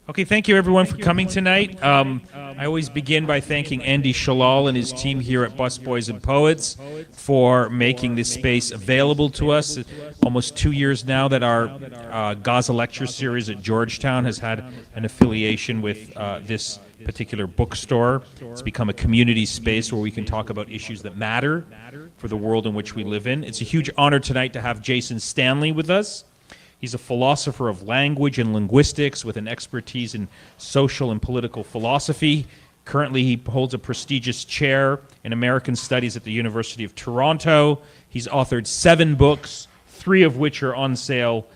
Okay, thank you everyone for coming tonight. I always begin by thanking Andy Shalal and his team here at Busboys and Poets for making this space available to us. Almost 2 years now that our Gaza lecture series at Georgetown has had an affiliation with this particular bookstore. It's become a community space where we can talk about issues that matter for the world in which we live in. It's a huge honor tonight to have Jason Stanley with us. He's a philosopher of language and linguistics with an expertise in social and political philosophy. Currently, he holds a prestigious chair in American Studies at the University of Toronto. He's authored 7 books, 3 of which are on sale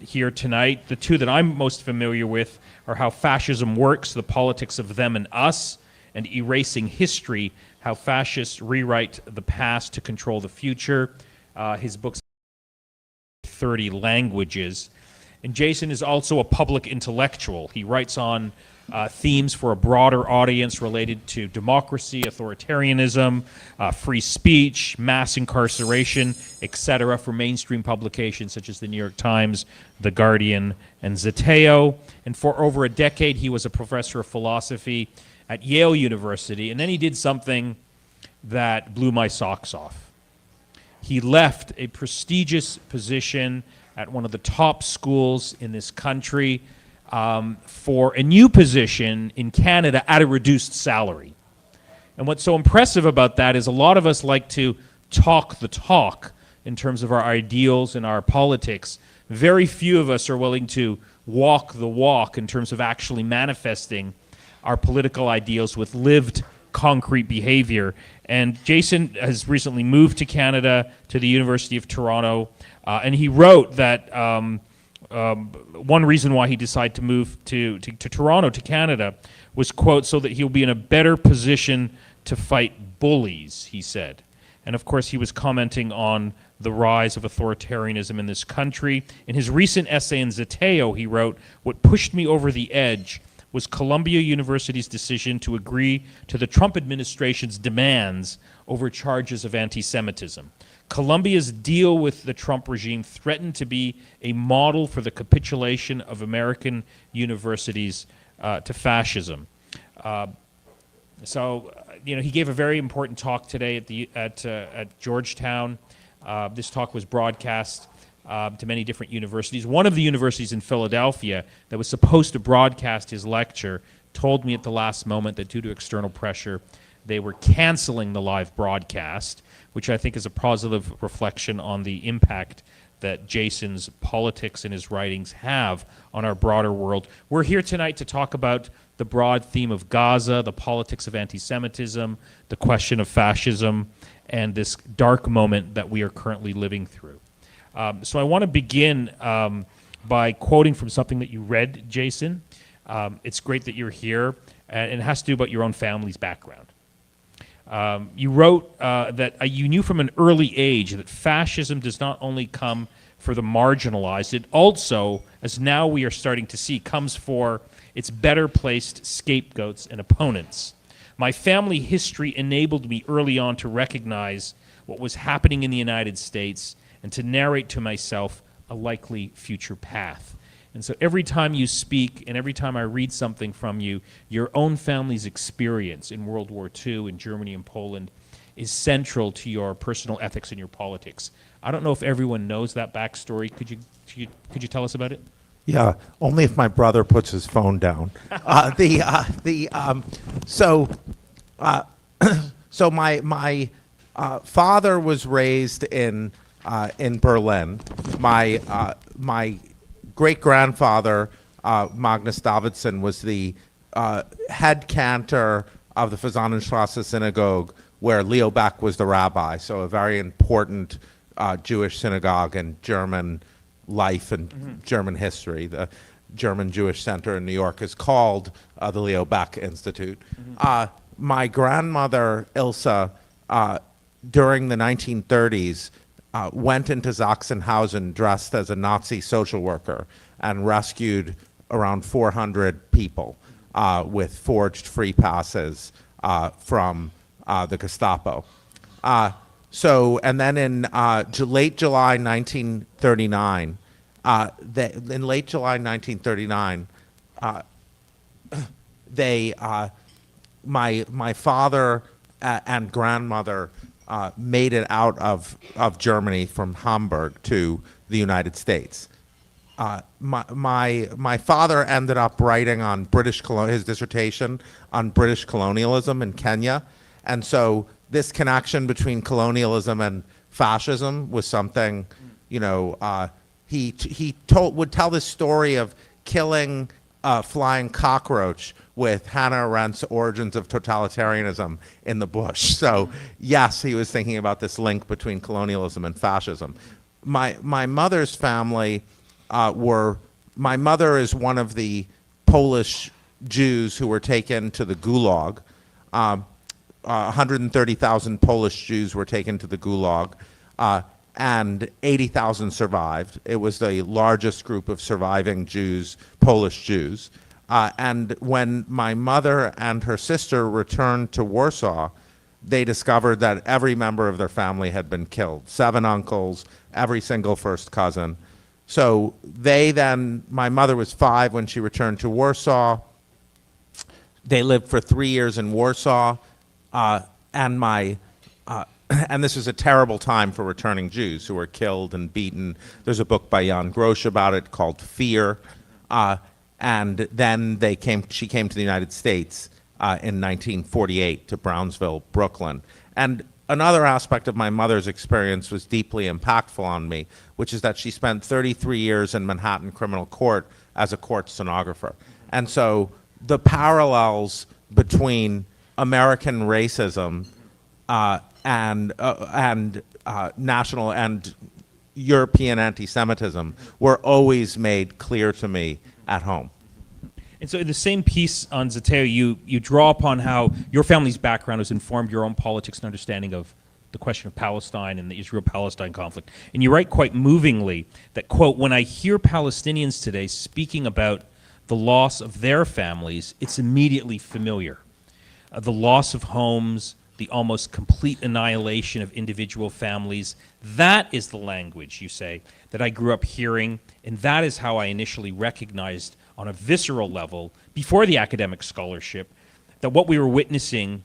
here tonight. The 2 that I'm most familiar with are How Fascism Works, The Politics of Them and Us, and Erasing History, How Fascists Rewrite the Past to Control the Future. His books 30 languages. And Jason is also a public intellectual. He writes on themes for a broader audience related to democracy, authoritarianism, free speech, mass incarceration, etc. for mainstream publications such as the New York Times, The Guardian, and Zeteo. And for over a decade, he was a professor of philosophy at Yale University. And then he did something that blew my socks off. He left a prestigious position at one of the top schools in this country for a new position in Canada at a reduced salary. And what's so impressive about that is a lot of us like to talk the talk in terms of our ideals and our politics. Very few of us are willing to walk the walk in terms of actually manifesting our political ideals with lived concrete behavior. And Jason has recently moved to Canada, to the University of Toronto, and he wrote that one reason why he decided to move to Toronto, to Canada, was, quote, so that he'll be in a better position to fight bullies, he said. And of course, he was commenting on the rise of authoritarianism in this country. In his recent essay in Zeteo, he wrote, what pushed me over the edge was Columbia University's decision to agree to the Trump administration's demands over charges of anti-Semitism. Columbia's deal with the Trump regime threatened to be a model for the capitulation of American universities to fascism. He gave a very important talk today at Georgetown. This talk was broadcast to many different universities. One of the universities in Philadelphia that was supposed to broadcast his lecture told me at the last moment that due to external pressure, they were canceling the live broadcast, which I think is a positive reflection on the impact that Jason's politics and his writings have on our broader world. We're here tonight to talk about the broad theme of Gaza, the politics of anti-Semitism, the question of fascism, and this dark moment that we are currently living through. So I want to begin by quoting from something that you read, Jason. It's great that you're here, and it has to do about your own family's background. You wrote that you knew from an early age that fascism does not only come for the marginalized, it also, as now we are starting to see, comes for its better placed scapegoats and opponents. My family history enabled me early on to recognize what was happening in the United States and to narrate to myself a likely future path. And so every time you speak and every time I read something from you, your own family's experience in World War II in Germany and Poland is central to your personal ethics and your politics. I don't know if everyone knows that backstory. Could you tell us about it? Yeah, only if my brother puts his phone down. So my father was raised in Berlin. My great-grandfather, Magnus Davidsson, was the head cantor of the Fasanenstrasse synagogue, where Leo Baeck was the rabbi, so a very important Jewish synagogue in German life and German history. The German Jewish Center in New York is called the Leo Baeck Institute. My grandmother, Ilsa, during the 1930s, went into Sachsenhausen dressed as a Nazi social worker and rescued around 400 people with forged free passes from the Gestapo. And then in late July 1939, In late July 1939, my father and grandmother made it out of Germany from Hamburg to the United States. My father ended up writing on his dissertation on British colonialism in Kenya, and so this connection between colonialism and fascism was something, he would tell this story of killing a flying cockroach with Hannah Arendt's Origins of Totalitarianism in the bush. So yes, he was thinking about this link between colonialism and fascism. My mother's family my mother is one of the Polish Jews who were taken to the Gulag. 130,000 Polish Jews were taken to the Gulag, and 80,000 survived. It was the largest group of surviving Jews, Polish Jews. And when my mother and her sister returned to Warsaw, they discovered that every member of their family had been killed. 7 uncles, every single first cousin. So my mother was 5 when she returned to Warsaw. They lived for 3 years in Warsaw, and this was a terrible time for returning Jews who were killed and beaten. There's a book by Jan Grosch about it called Fear. And then she came to the United States in 1948 to Brownsville, Brooklyn. And another aspect of my mother's experience was deeply impactful on me, which is that she spent 33 years in Manhattan criminal court as a court stenographer. And so the parallels between American racism and national and European anti-Semitism were always made clear to me at home. And so in the same piece on Zeteo, you draw upon how your family's background has informed your own politics and understanding of the question of Palestine and the Israel-Palestine conflict. And you write quite movingly that, quote, "When I hear Palestinians today speaking about the loss of their families, it's immediately familiar. The loss of homes, the almost complete annihilation of individual families, that is the language," you say, "that I grew up hearing, and that is how I initially recognized on a visceral level, before the academic scholarship, that what we were witnessing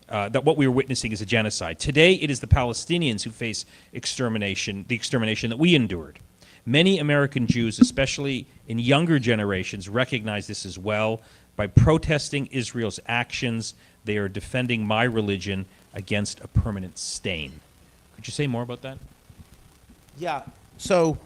is a genocide. Today, it is the Palestinians who face extermination, the extermination that we endured. Many American Jews, especially in younger generations, recognize this as well. By protesting Israel's actions, they are defending my religion against a permanent stain." Could you say more about that? Yeah. So,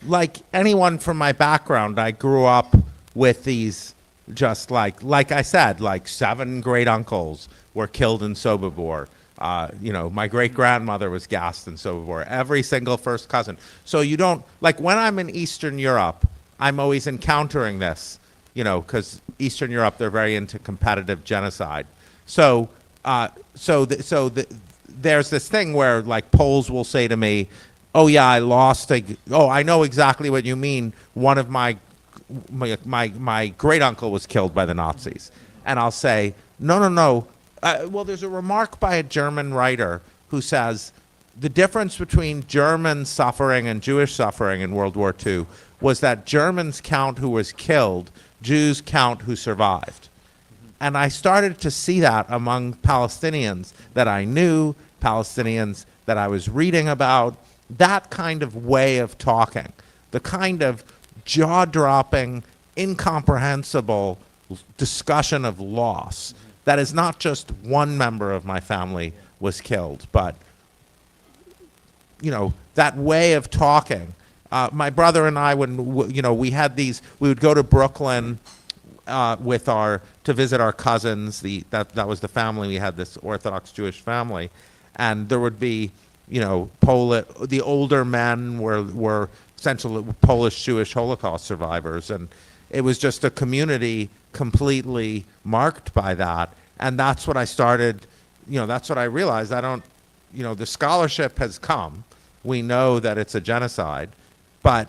like anyone from my background, I grew up with these, just like I said, like 7 great uncles were killed in Sobibor. My great grandmother was gassed in Sobibor. Every single first cousin. So you don't, like, when I'm in Eastern Europe, I'm always encountering this, because Eastern Europe, they're very into competitive genocide. So there's this thing where, like, Poles will say to me, "Oh yeah, I know exactly what you mean. One of my great uncle was killed by the Nazis." And I'll say, no. Well, there's a remark by a German writer who says the difference between German suffering and Jewish suffering in World War II was that Germans count who was killed, Jews count who survived. And I started to see that among Palestinians that I knew, Palestinians that I was reading about, that kind of way of talking, the kind of jaw-dropping, incomprehensible discussion of loss. That is not just one member of my family was killed, but, that way of talking. My brother and I, we would go to Brooklyn to visit our cousins. That was the family. We had this Orthodox Jewish family, and there would be, the older men were essentially Polish Jewish Holocaust survivors, and it was just a community completely marked by that. And that's what I started, that's what I realized. The scholarship has come. We know that it's a genocide, but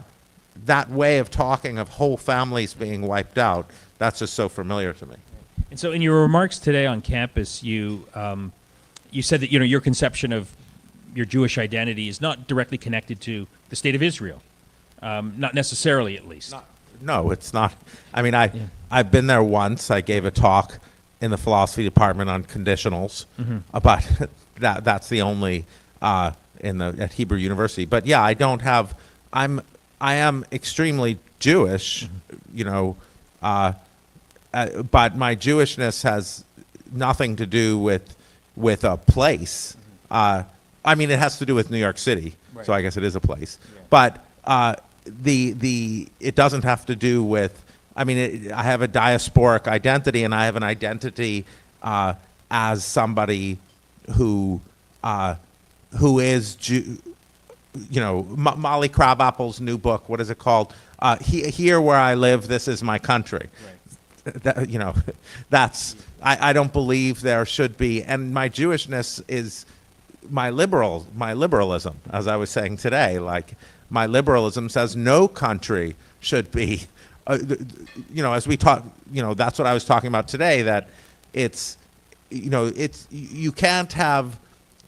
that way of talking of whole families being wiped out, that's just so familiar to me. And so in your remarks today on campus, you said that, your conception of your Jewish identity is not directly connected to the state of Israel. Not necessarily, at least. No, it's not. I mean, I've been there once. I gave a talk in the philosophy department on conditionals, but that's the only at Hebrew University. But yeah, I don't have. I am extremely Jewish, you know, but my Jewishness has nothing to do with a place. I mean, it has to do with New York City, so I guess it is a place. Yeah. But it doesn't have to do with. I mean, I have a diasporic identity, and I have an identity as somebody who is Jew. You know, Molly Crabapple's new book. What is it called? Here where I live, this is my country. Right. That, you know, that's. I don't believe there should be, and my Jewishness is my liberalism, as I was saying today. Like, my liberalism says no country should be. You know, as we talk, you know, that's what I was talking about today. That it's, you know, you can't have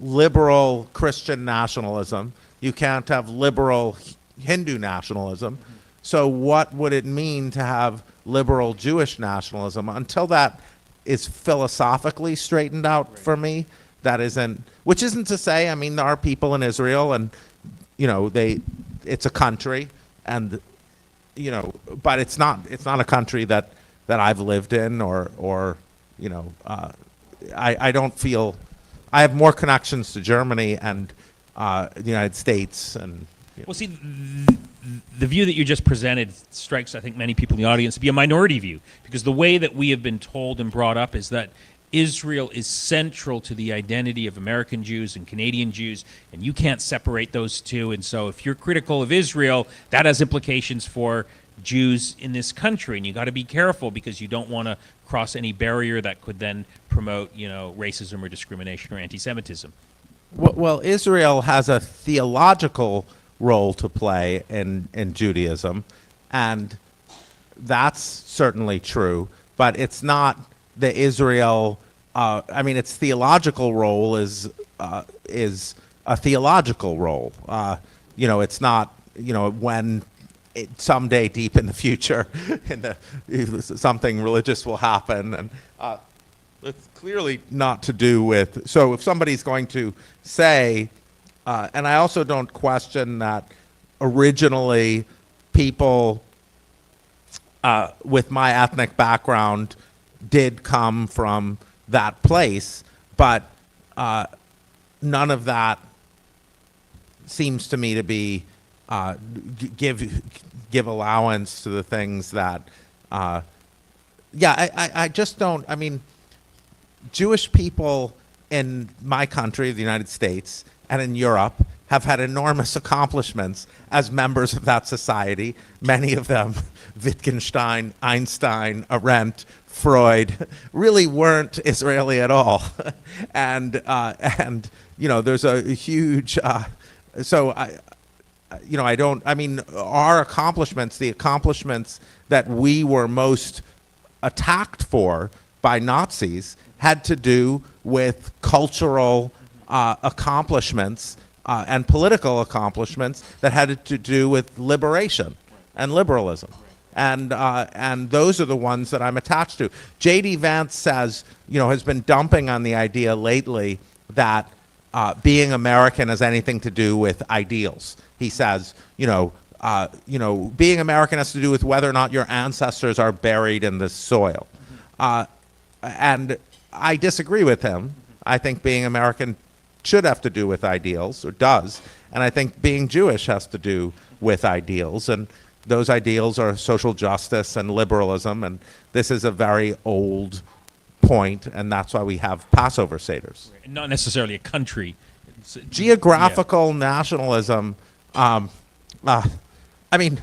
liberal Christian nationalism. You can't have liberal Hindu nationalism. So what would it mean to have liberal Jewish nationalism? Until that is philosophically straightened out for me, that isn't, which isn't to say, I mean, there are people in Israel and, you know, it's a country and, you know, but it's not a country that I've lived in or you know, I don't feel, I have more connections to Germany and the United States and. Well, see, the view that you just presented strikes, I think, many people in the audience to be a minority view, because the way that we have been told and brought up is that Israel is central to the identity of American Jews and Canadian Jews, and you can't separate those two. And so if you're critical of Israel, that has implications for Jews in this country, and you got to be careful because you don't want to cross any barrier that could then promote, you know, racism or discrimination or anti-Semitism. Well, Israel has a theological role to play in Judaism, and that's certainly true, but it's not the Israel, I mean, its theological role is a theological role. You know, it's not, you know, when someday deep in the future, something religious will happen, and it's clearly not to do with, so if somebody's going to say, and I also don't question that originally people with my ethnic background did come from that place, but none of that seems to me to be give allowance to the things that, I just don't, I mean, Jewish people in my country, the United States, and in Europe have had enormous accomplishments as members of that society. Many of them, Wittgenstein, Einstein, Arendt, Freud, really weren't Israeli at all. and you know, there's a huge, so I mean, our accomplishments, the accomplishments that we were most attacked for by Nazis had to do with cultural accomplishments and political accomplishments that had to do with liberation and liberalism. And those are the ones that I'm attached to. J.D. Vance says, you know, has been dumping on the idea lately that being American has anything to do with ideals. He says, you know, being American has to do with whether or not your ancestors are buried in the soil. And I disagree with him. I think being American should have to do with ideals, or does, and I think being Jewish has to do with ideals, and those ideals are social justice and liberalism, and this is a very old point, and that's why we have Passover Seders. Not necessarily a country. Geographical nationalism, I mean,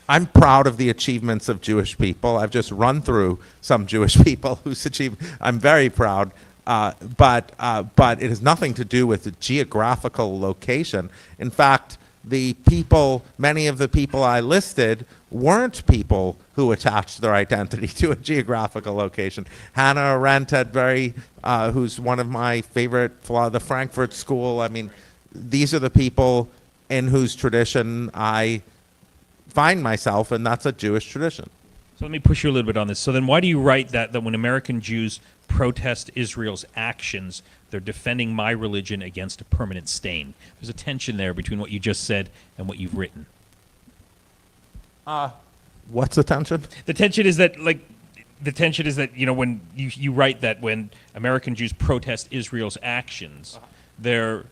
I'm proud of the achievements of Jewish people. I've just run through some Jewish people who's achieved. I'm very proud, but it has nothing to do with the geographical location. In fact, many of the people I listed weren't people who attached their identity to a geographical location. Hannah Arendt who's one of my favorite, the Frankfurt School. I mean, these are the people in whose tradition I find myself, and that's a Jewish tradition. So let me push you a little bit on this. So then why do you write that when American Jews protest Israel's actions, they're defending my religion against a permanent stain? There's a tension there between what you just said and what you've written. What's the tension? The tension is that, when you write that when American Jews protest Israel's actions, they're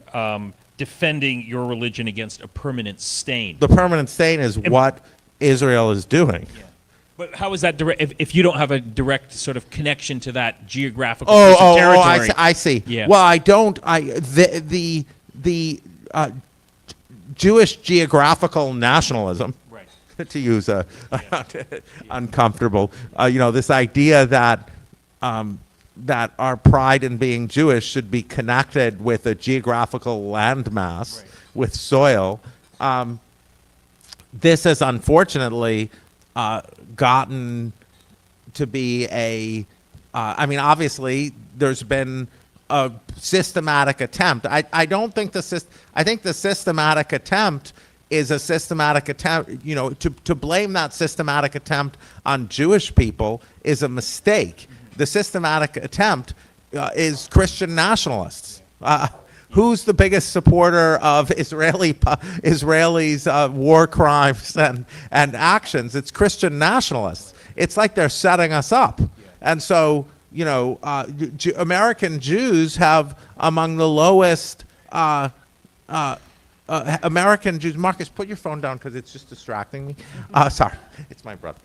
defending your religion against a permanent stain. The permanent stain is what Israel is doing. Yeah. But how is that direct? If you don't have a direct sort of connection to that geographical piece of territory? I see. Yeah. Well, I don't. The Jewish geographical nationalism, Right. to use a uncomfortable, this idea that that our pride in being Jewish should be connected with a geographical landmass, Right. with soil. This has unfortunately gotten to be obviously there's been a systematic attempt. I don't think I think the systematic attempt is a systematic attempt, to blame that systematic attempt on Jewish people is a mistake. The systematic attempt is Christian nationalists. Who's the biggest supporter of Israelis' war crimes and actions? It's Christian nationalists. It's like they're setting us up. And so, American Jews have among the lowest American Jews. Marcus, put your phone down because it's just distracting me. Sorry, it's my brother.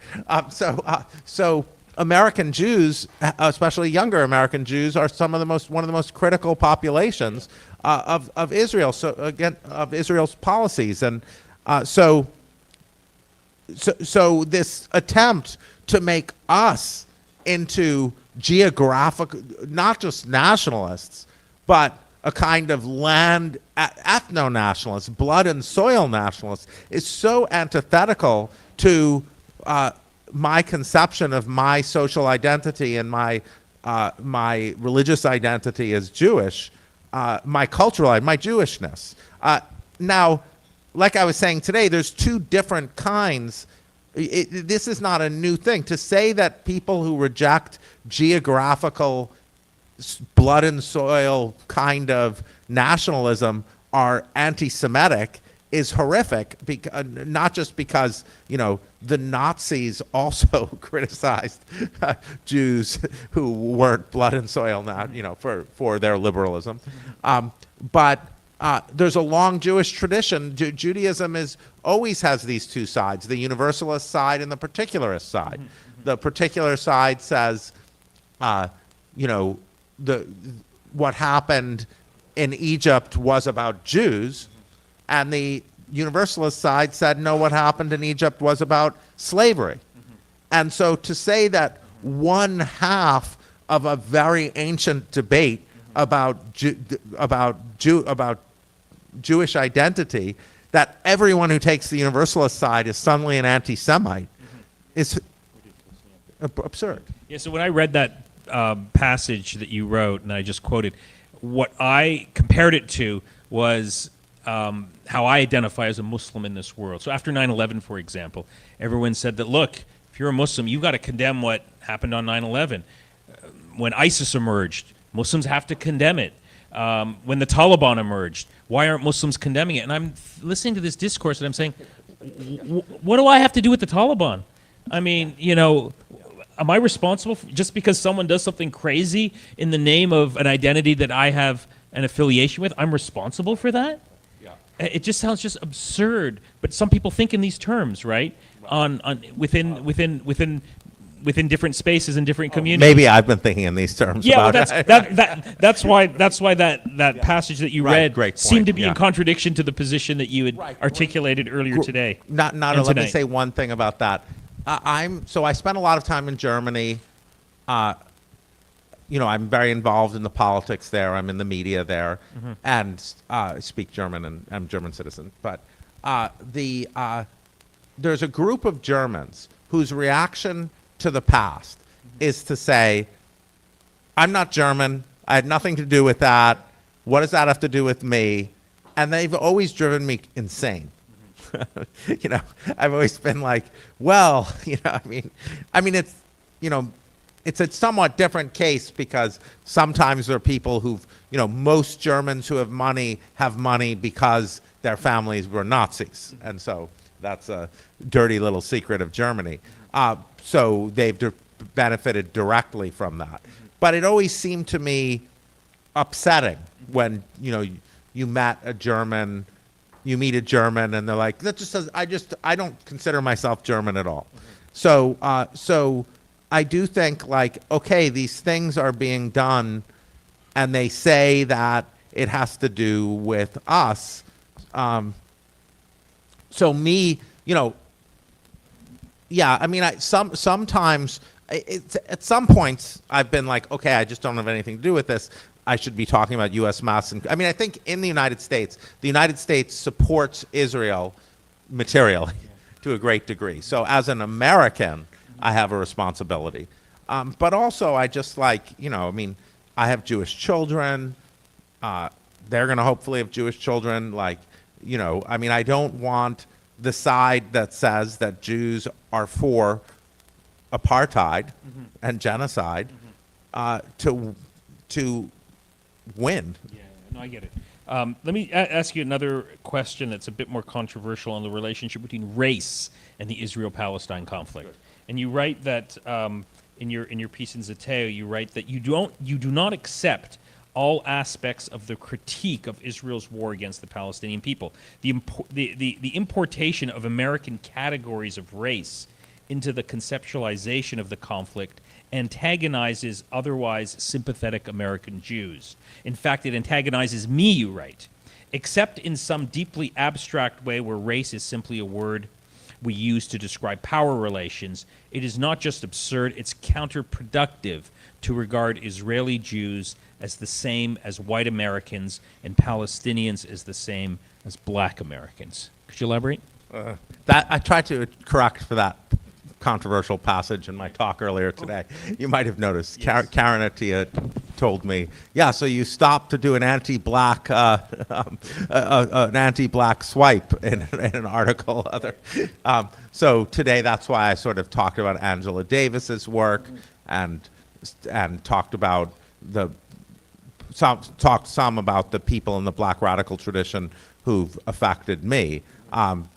So American Jews, especially younger American Jews, are one of the most critical populations of Israel. So again, of Israel's policies, and so this attempt to make us into geographical, not just nationalists, but a kind of land ethno-nationalists, blood and soil nationalists, is so antithetical to my conception of my social identity and my religious identity as Jewish, my cultural, my Jewishness. Now, like I was saying today, there's two different kinds. This is not a new thing. To say that people who reject geographical blood and soil kind of nationalism are anti-Semitic is horrific, not just because, the Nazis also criticized Jews who weren't blood and soil, for their liberalism. But there's a long Jewish tradition. Judaism always has these two sides, the universalist side and the particularist side. The particular side says, what happened in Egypt was about Jews, and the universalist side said, no, what happened in Egypt was about slavery. And so to say that one half of a very ancient debate about Jewish identity, that everyone who takes the universalist side is suddenly an anti-Semite, is absurd. Yeah, so when I read that passage that you wrote, and I just quoted, what I compared it to was how I identify as a Muslim in this world. So after 9/11, for example, everyone said that, look, if you're a Muslim, you've got to condemn what happened on 9/11. When ISIS emerged, Muslims have to condemn it. When the Taliban emerged, why aren't Muslims condemning it? And I'm listening to this discourse and I'm saying, what do I have to do with the Taliban? I mean, am I responsible just because someone does something crazy in the name of an identity that I have an affiliation with? I'm responsible for that? Yeah. It just sounds just absurd. But some people think in these terms, right? Within different spaces and different communities. Maybe I've been thinking in these terms. Yeah, about that's why that passage that you read seemed to be in contradiction to the position that you had articulated earlier today. Let me say one thing about that. I spent a lot of time in Germany. I'm very involved in the politics there. I'm in the media there, and I speak German, and I'm a German citizen. But there's a group of Germans whose reaction to the past is to say, I'm not German. I had nothing to do with that. What does that have to do with me? And they've always driven me insane. you know, I've always been like, well, you know, I mean, it's, you know, it's a somewhat different case because sometimes there are people who've, you know, most Germans who have money because their families were Nazis. And so that's a dirty little secret of Germany. So they've benefited directly from that. But it always seemed to me upsetting when, you know, you meet a German and they're like, that just says, I don't consider myself German at all. So I do think, like, okay, these things are being done and they say that it has to do with us. So me, you know, yeah, I mean, sometimes at some points I've been like, okay, I just don't have anything to do with this. I should be talking about U.S. mass. I mean, I think in the United States supports Israel materially to a great degree. So as an American, I have a responsibility. But also, I just like, you know, I mean, I have Jewish children. They're going to hopefully have Jewish children. Like, you know, I mean, I don't want the side that says that Jews are for apartheid and genocide to win. Yeah, no, I get it. Let me ask you another question that's a bit more controversial on the relationship between race and the Israel-Palestine conflict. Sure. And you write that in your piece in Zeteo, you write that you do not accept all aspects of the critique of Israel's war against the Palestinian people. The importation of American categories of race into the conceptualization of the conflict antagonizes otherwise sympathetic American Jews. In fact, it antagonizes me, you write, except in some deeply abstract way where race is simply a word we use to describe power relations. It is not just absurd, it's counterproductive to regard Israeli Jews as the same as white Americans and Palestinians as the same as black Americans. Could you elaborate? That I tried to correct for that controversial passage in my talk earlier today. You might have noticed. Yes. Karen Attia told me, yeah, so you stopped to do an anti-black swipe in an article. So today, that's why I sort of talked about Angela Davis's work and talked about some about the people in the black radical tradition who've affected me,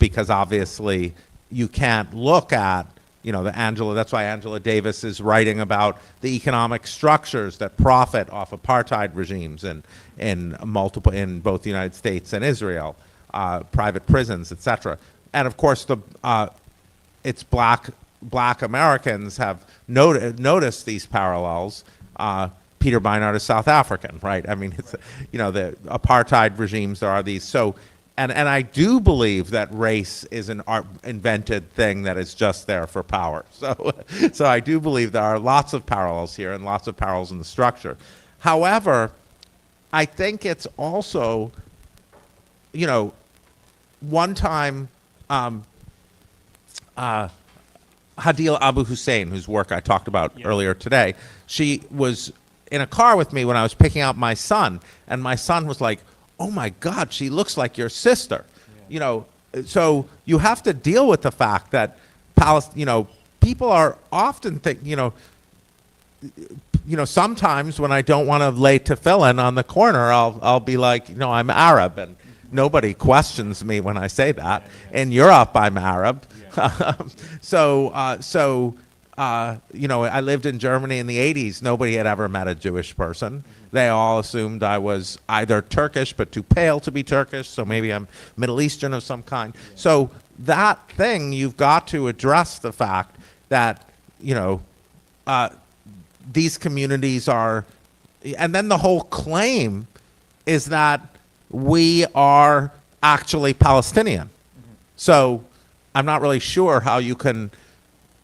because obviously you can't look at, you know, that's why Angela Davis is writing about the economic structures that profit off apartheid regimes in both the United States and Israel, private prisons, etc. And of course, it's black Americans have noticed these parallels. Peter Beinart is South African, right? I mean, it's, you know, the apartheid regimes, there are these. So, and I do believe that race is an invented thing that is just there for power. So I do believe there are lots of parallels here and lots of parallels in the structure. However, I think it's also, you know, one time, Hadil Abu Hussein, whose work I talked about earlier today, she was in a car with me when I was picking out my son, and my son was like, oh my God, she looks like your sister. Yeah. You know, so you have to deal with the fact that you know, people are often you know, sometimes when I don't want to lay tefillin on the corner, I'll be like, you know, I'm Arab, and nobody questions me when I say that. In Europe, I'm Arab. Yeah. You know, I lived in Germany in the 80s. Nobody had ever met a Jewish person. They all assumed I was either Turkish but too pale to be Turkish, so maybe I'm Middle Eastern of some kind. So that thing, you've got to address the fact that, you know, these communities are, and then the whole claim is that we are actually Palestinian. So I'm not really sure how you can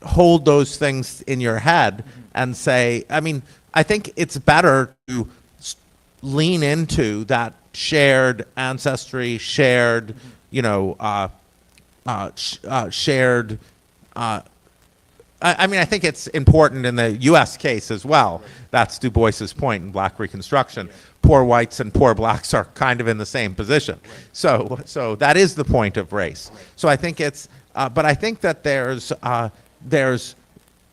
hold those things in your head and say, I mean, I think it's better to lean into that shared ancestry, shared, you know, shared I mean, I think it's important in the U.S. case as well. That's Du Bois's point in Black Reconstruction. Poor whites and poor blacks are kind of in the same position. So that is the point of race. So I think it's, but I think that there's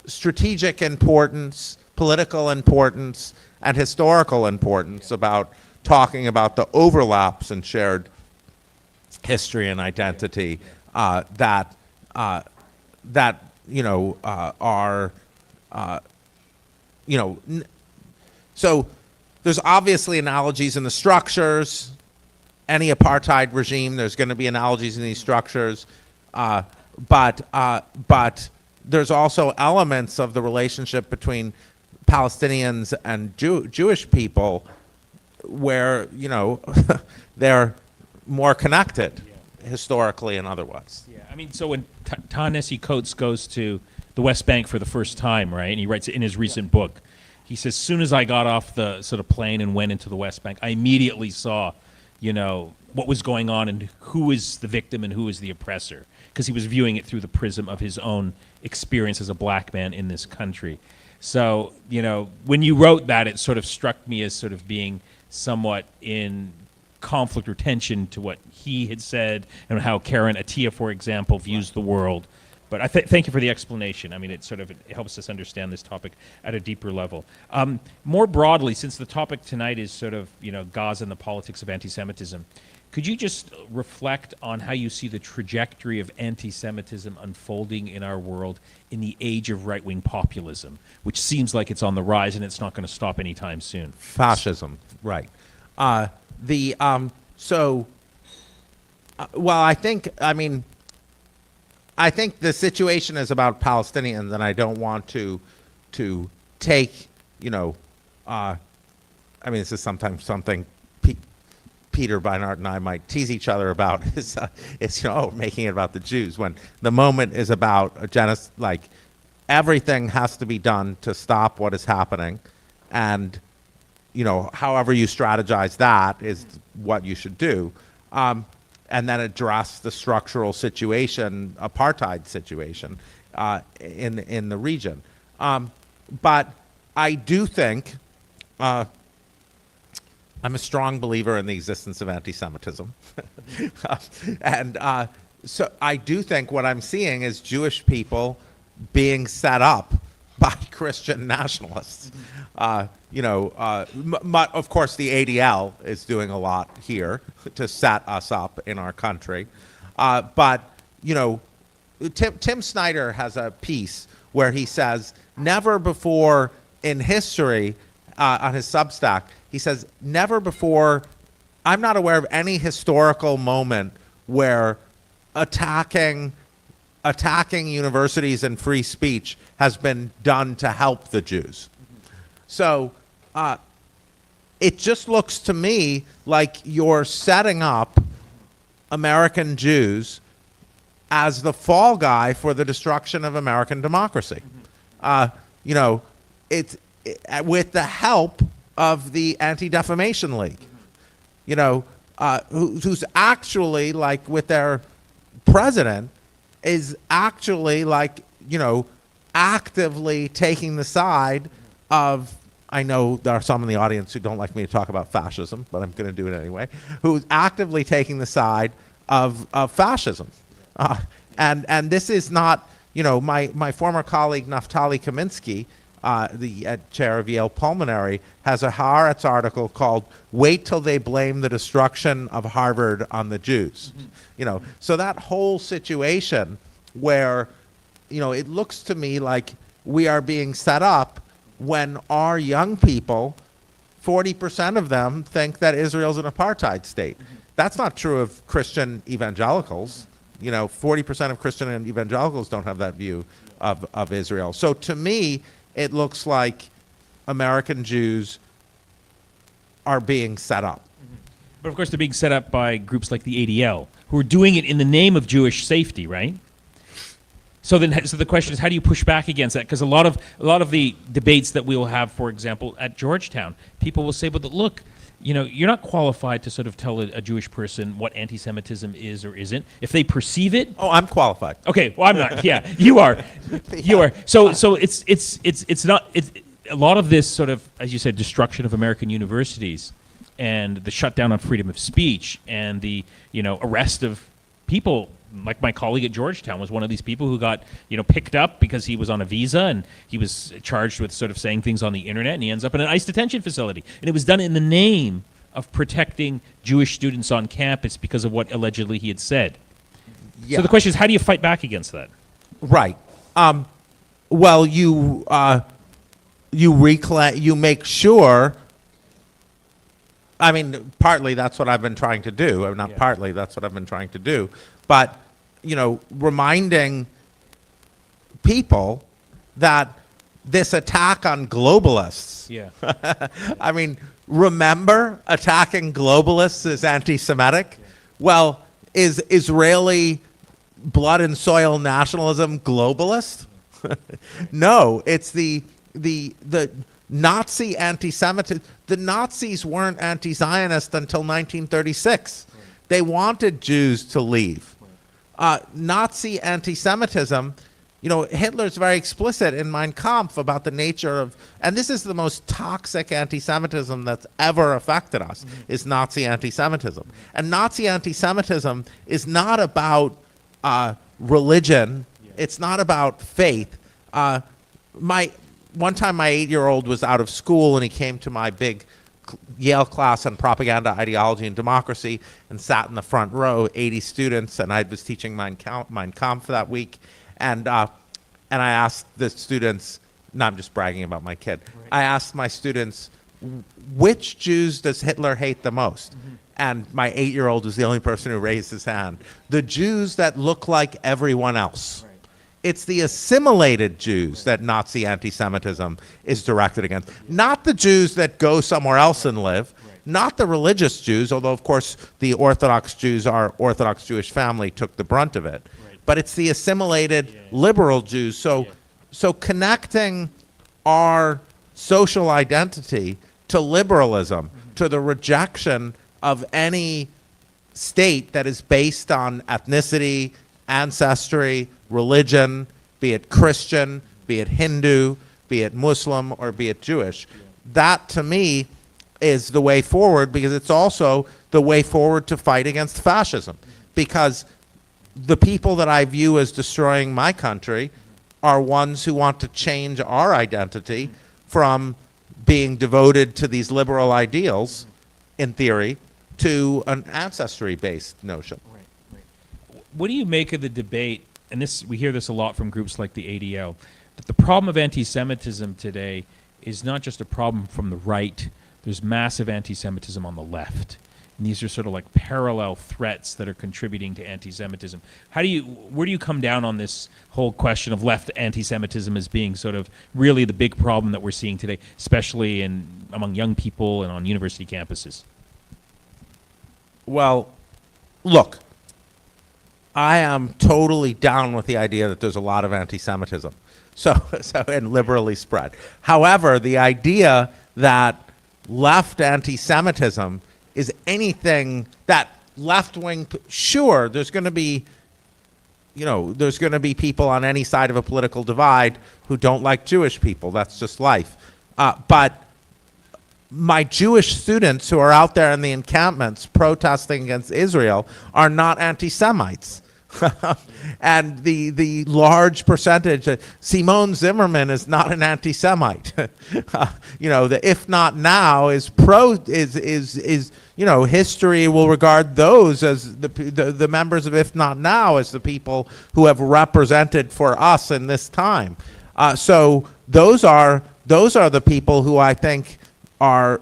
strategic importance, political importance, and historical importance about talking about the overlaps in shared history and identity that you know are you know. So there's obviously analogies in the structures. Any apartheid regime, there's going to be analogies in these structures, but there's also elements of the relationship between Palestinians and Jewish people where, you know, they're more connected historically and otherwise. Yeah, I mean, so when Ta-Nehisi Coates goes to the West Bank for the first time, right, and he writes it in his recent book, he says, as soon as I got off the sort of plane and went into the West Bank, I immediately saw, you know, what was going on and who is the victim and who is the oppressor, because he was viewing it through the prism of his own experience as a black man in this country. So, you know, when you wrote that, it sort of struck me as sort of being somewhat in conflict or tension to what he had said and how Karen Attiah, for example, views the world. But I thank you for the explanation. I mean, it helps us understand this topic at a deeper level. More broadly, since the topic tonight is sort of, you know, Gaza and the politics of anti-Semitism, could you just reflect on how you see the trajectory of anti-Semitism unfolding in our world in the age of right-wing populism, which seems like it's on the rise and it's not going to stop anytime soon? Fascism, right. Well, I think the situation is about Palestinians, and I don't want to take, you know, I mean, this is sometimes something Peter Beinart and I might tease each other about, is you know, making it about the Jews, when the moment is about a genocide. Like, everything has to be done to stop what is happening, and, you know, however you strategize that is what you should do. And then address the structural situation, apartheid situation in the region. But I do think, I'm a strong believer in the existence of anti-Semitism. And so I do think what I'm seeing is Jewish people being set up by Christian nationalists. You know, of course, the ADL is doing a lot here to set us up in our country. But, you know, Tim Snyder has a piece where he says, never before in history, on his Substack, he says, never before, I'm not aware of any historical moment where attacking universities and free speech has been done to help the Jews. So it just looks to me like you're setting up American Jews as the fall guy for the destruction of American democracy. You know, with the help of the Anti-Defamation League, you know, who's actually, like, with their president, is actually, like, you know, actively taking the side of, I know there are some in the audience who don't like me to talk about fascism, but I'm going to do it anyway, who's actively taking the side of fascism. And this is not, you know, my former colleague Naftali Kaminsky, the chair of Yale Pulmonary, has a Haaretz article called "Wait Till They Blame the Destruction of Harvard on the Jews." You know, so that whole situation where, you know, it looks to me like we are being set up when our young people, 40% of them think that Israel's an apartheid state. That's not true of Christian evangelicals. You know, 40% of Christian evangelicals don't have that view of Israel. So to me, it looks like American Jews are being set up. But of course, they're being set up by groups like the ADL, who are doing it in the name of Jewish safety, right? So the question is, how do you push back against that? Because a lot of the debates that we will have, for example, at Georgetown, people will say, "But look, you're not qualified to sort of tell a Jewish person what anti-Semitism is or isn't. If they perceive it." Oh, I'm qualified. Okay, well, I'm not. Yeah, you are. You are. So it's not. It's a lot of this sort of, as you said, destruction of American universities, and the shutdown on freedom of speech, and the arrest of people. Like my colleague at Georgetown was one of these people who got, picked up because he was on a visa and he was charged with sort of saying things on the internet, and he ends up in an ICE detention facility. And it was done in the name of protecting Jewish students on campus because of what allegedly he had said. Yeah. So the question is, how do you fight back against that? Right. Well, you make sure. I mean, partly that's what I've been trying to do. Not partly, that's what I've been trying to do. But, reminding people that this attack on globalists. Yeah. I mean, remember attacking globalists is anti-Semitic? Yeah. Well, is Israeli blood and soil nationalism globalist? No, it's the Nazi anti-Semitism. The Nazis weren't anti-Zionist until 1936. Right. They wanted Jews to leave. Nazi anti-Semitism, Hitler's very explicit in Mein Kampf about the nature of, and this is the most toxic anti-Semitism that's ever affected us, is Nazi anti-Semitism. And Nazi anti-Semitism is not about religion. It's not about faith. One time my 8-year-old was out of school and he came to my big Yale class on propaganda, ideology, and democracy and sat in the front row, 80 students, and I was teaching Mein Kampf that week. And I asked the students, no, I'm just bragging about my kid. Right. I asked my students, which Jews does Hitler hate the most? Mm-hmm. And my 8-year-old was the only person who raised his hand. The Jews that look like everyone else. Right. It's the assimilated Jews that Nazi anti-Semitism is directed against. Not the Jews that go somewhere else and live. Not the religious Jews, although, of course, the Orthodox Jews, our Orthodox Jewish family, took the brunt of it. But it's the assimilated liberal Jews. So connecting our social identity to liberalism, to the rejection of any state that is based on ethnicity, ancestry, religion, be it Christian, be it Hindu, be it Muslim, or be it Jewish. That, to me, is the way forward, because it's also the way forward to fight against fascism. Because the people that I view as destroying my country are ones who want to change our identity from being devoted to these liberal ideals, in theory, to an ancestry-based notion. What do you make of the debate, and we hear this a lot from groups like the ADL, that the problem of anti-Semitism today is not just a problem from the right, there's massive anti-Semitism on the left. And these are sort of like parallel threats that are contributing to anti-Semitism. Where do you come down on this whole question of left anti-Semitism as being sort of really the big problem that we're seeing today, especially among young people and on university campuses? Well, look, I am totally down with the idea that there's a lot of anti-Semitism, and liberally spread. However, the idea that left anti-Semitism is anything that left-wing, sure, there's going to be people on any side of a political divide who don't like Jewish people. That's just life. But my Jewish students who are out there in the encampments protesting against Israel are not anti-Semites. And the large percentage, Simone Zimmerman is not an anti-Semite. The if not now is history will regard those as the members of If Not Now as the people who have represented for us in this time. So those are the people who I think are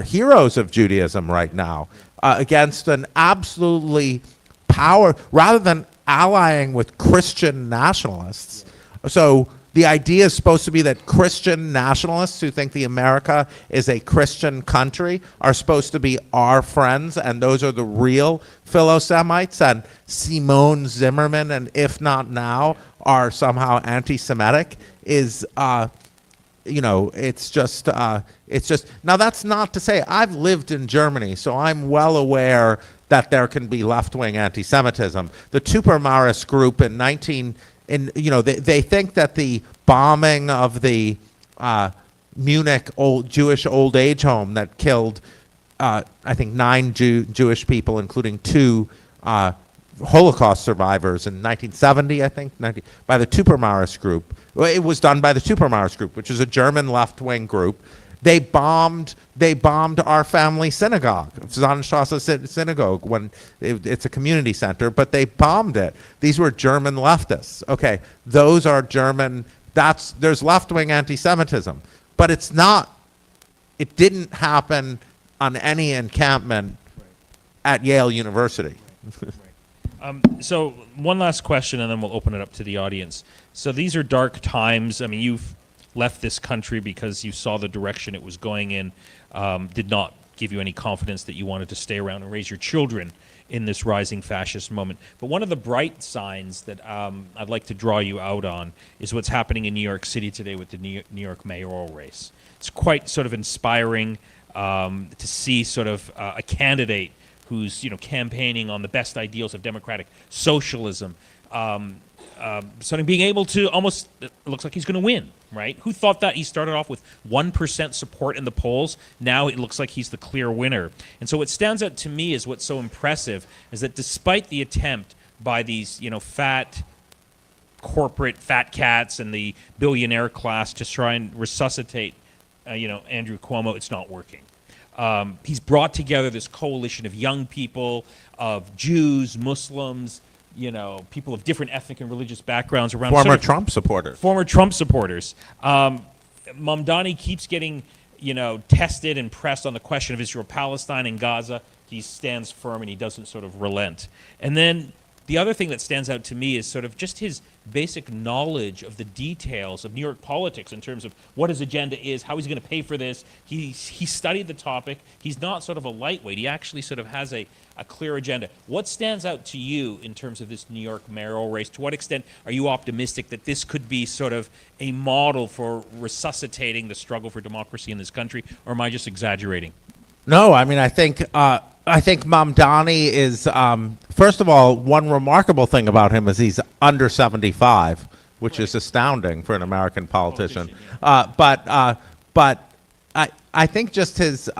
heroes of Judaism right now, against an absolutely rather than allying with Christian nationalists. So the idea is supposed to be that Christian nationalists who think the America is a Christian country are supposed to be our friends, and those are the real Philo-Semites, and Simone Zimmerman, and If Not Now, are somehow anti-Semitic, is, it's just, now that's not to say, I've lived in Germany, so I'm well aware that there can be left-wing anti-Semitism. The Tuppermaris group they think that the bombing of the Munich Jewish old age home that killed, I think, 9 Jewish people, including 2 Holocaust survivors in 1970, I think, by the Tuppermaris group. Well, it was done by the Tuppermaris group, which is a German left-wing group. They bombed our family synagogue, Sonnenstrasse Synagogue, when it's a community center, but they bombed it. These were German leftists. Okay, those are German, there's left-wing anti-Semitism, but it didn't happen on any encampment at Yale University. So one last question, and then we'll open it up to the audience. So these are dark times. I mean, you've left this country because you saw the direction it was going in, did not give you any confidence that you wanted to stay around and raise your children in this rising fascist moment. But one of the bright signs that I'd like to draw you out on is what's happening in New York City today with the New York mayoral race. It's quite sort of inspiring to see sort of a candidate who's campaigning on the best ideals of democratic socialism, sort of being able to almost, it looks like he's going to win, right? Who thought that? He started off with 1% support in the polls. Now it looks like he's the clear winner. And so what stands out to me is what's so impressive is that despite the attempt by these, fat corporate fat cats and the billionaire class to try and resuscitate, Andrew Cuomo, it's not working. He's brought together this coalition of young people, of Jews, Muslims, people of different ethnic and religious backgrounds around. Former Trump supporters. Mamdani keeps getting, tested and pressed on the question of Israel, Palestine, and Gaza. He stands firm and he doesn't sort of relent. And then the other thing that stands out to me is sort of just his basic knowledge of the details of New York politics in terms of what his agenda is, how he's going to pay for this. He studied the topic. He's not sort of a lightweight. He actually sort of has a clear agenda. What stands out to you in terms of this New York mayoral race? To what extent are you optimistic that this could be sort of a model for resuscitating the struggle for democracy in this country, or am I just exaggerating? No, I mean, I think Mamdani is, first of all, one remarkable thing about him is he's under 75, which is astounding for an American politician. But I think just his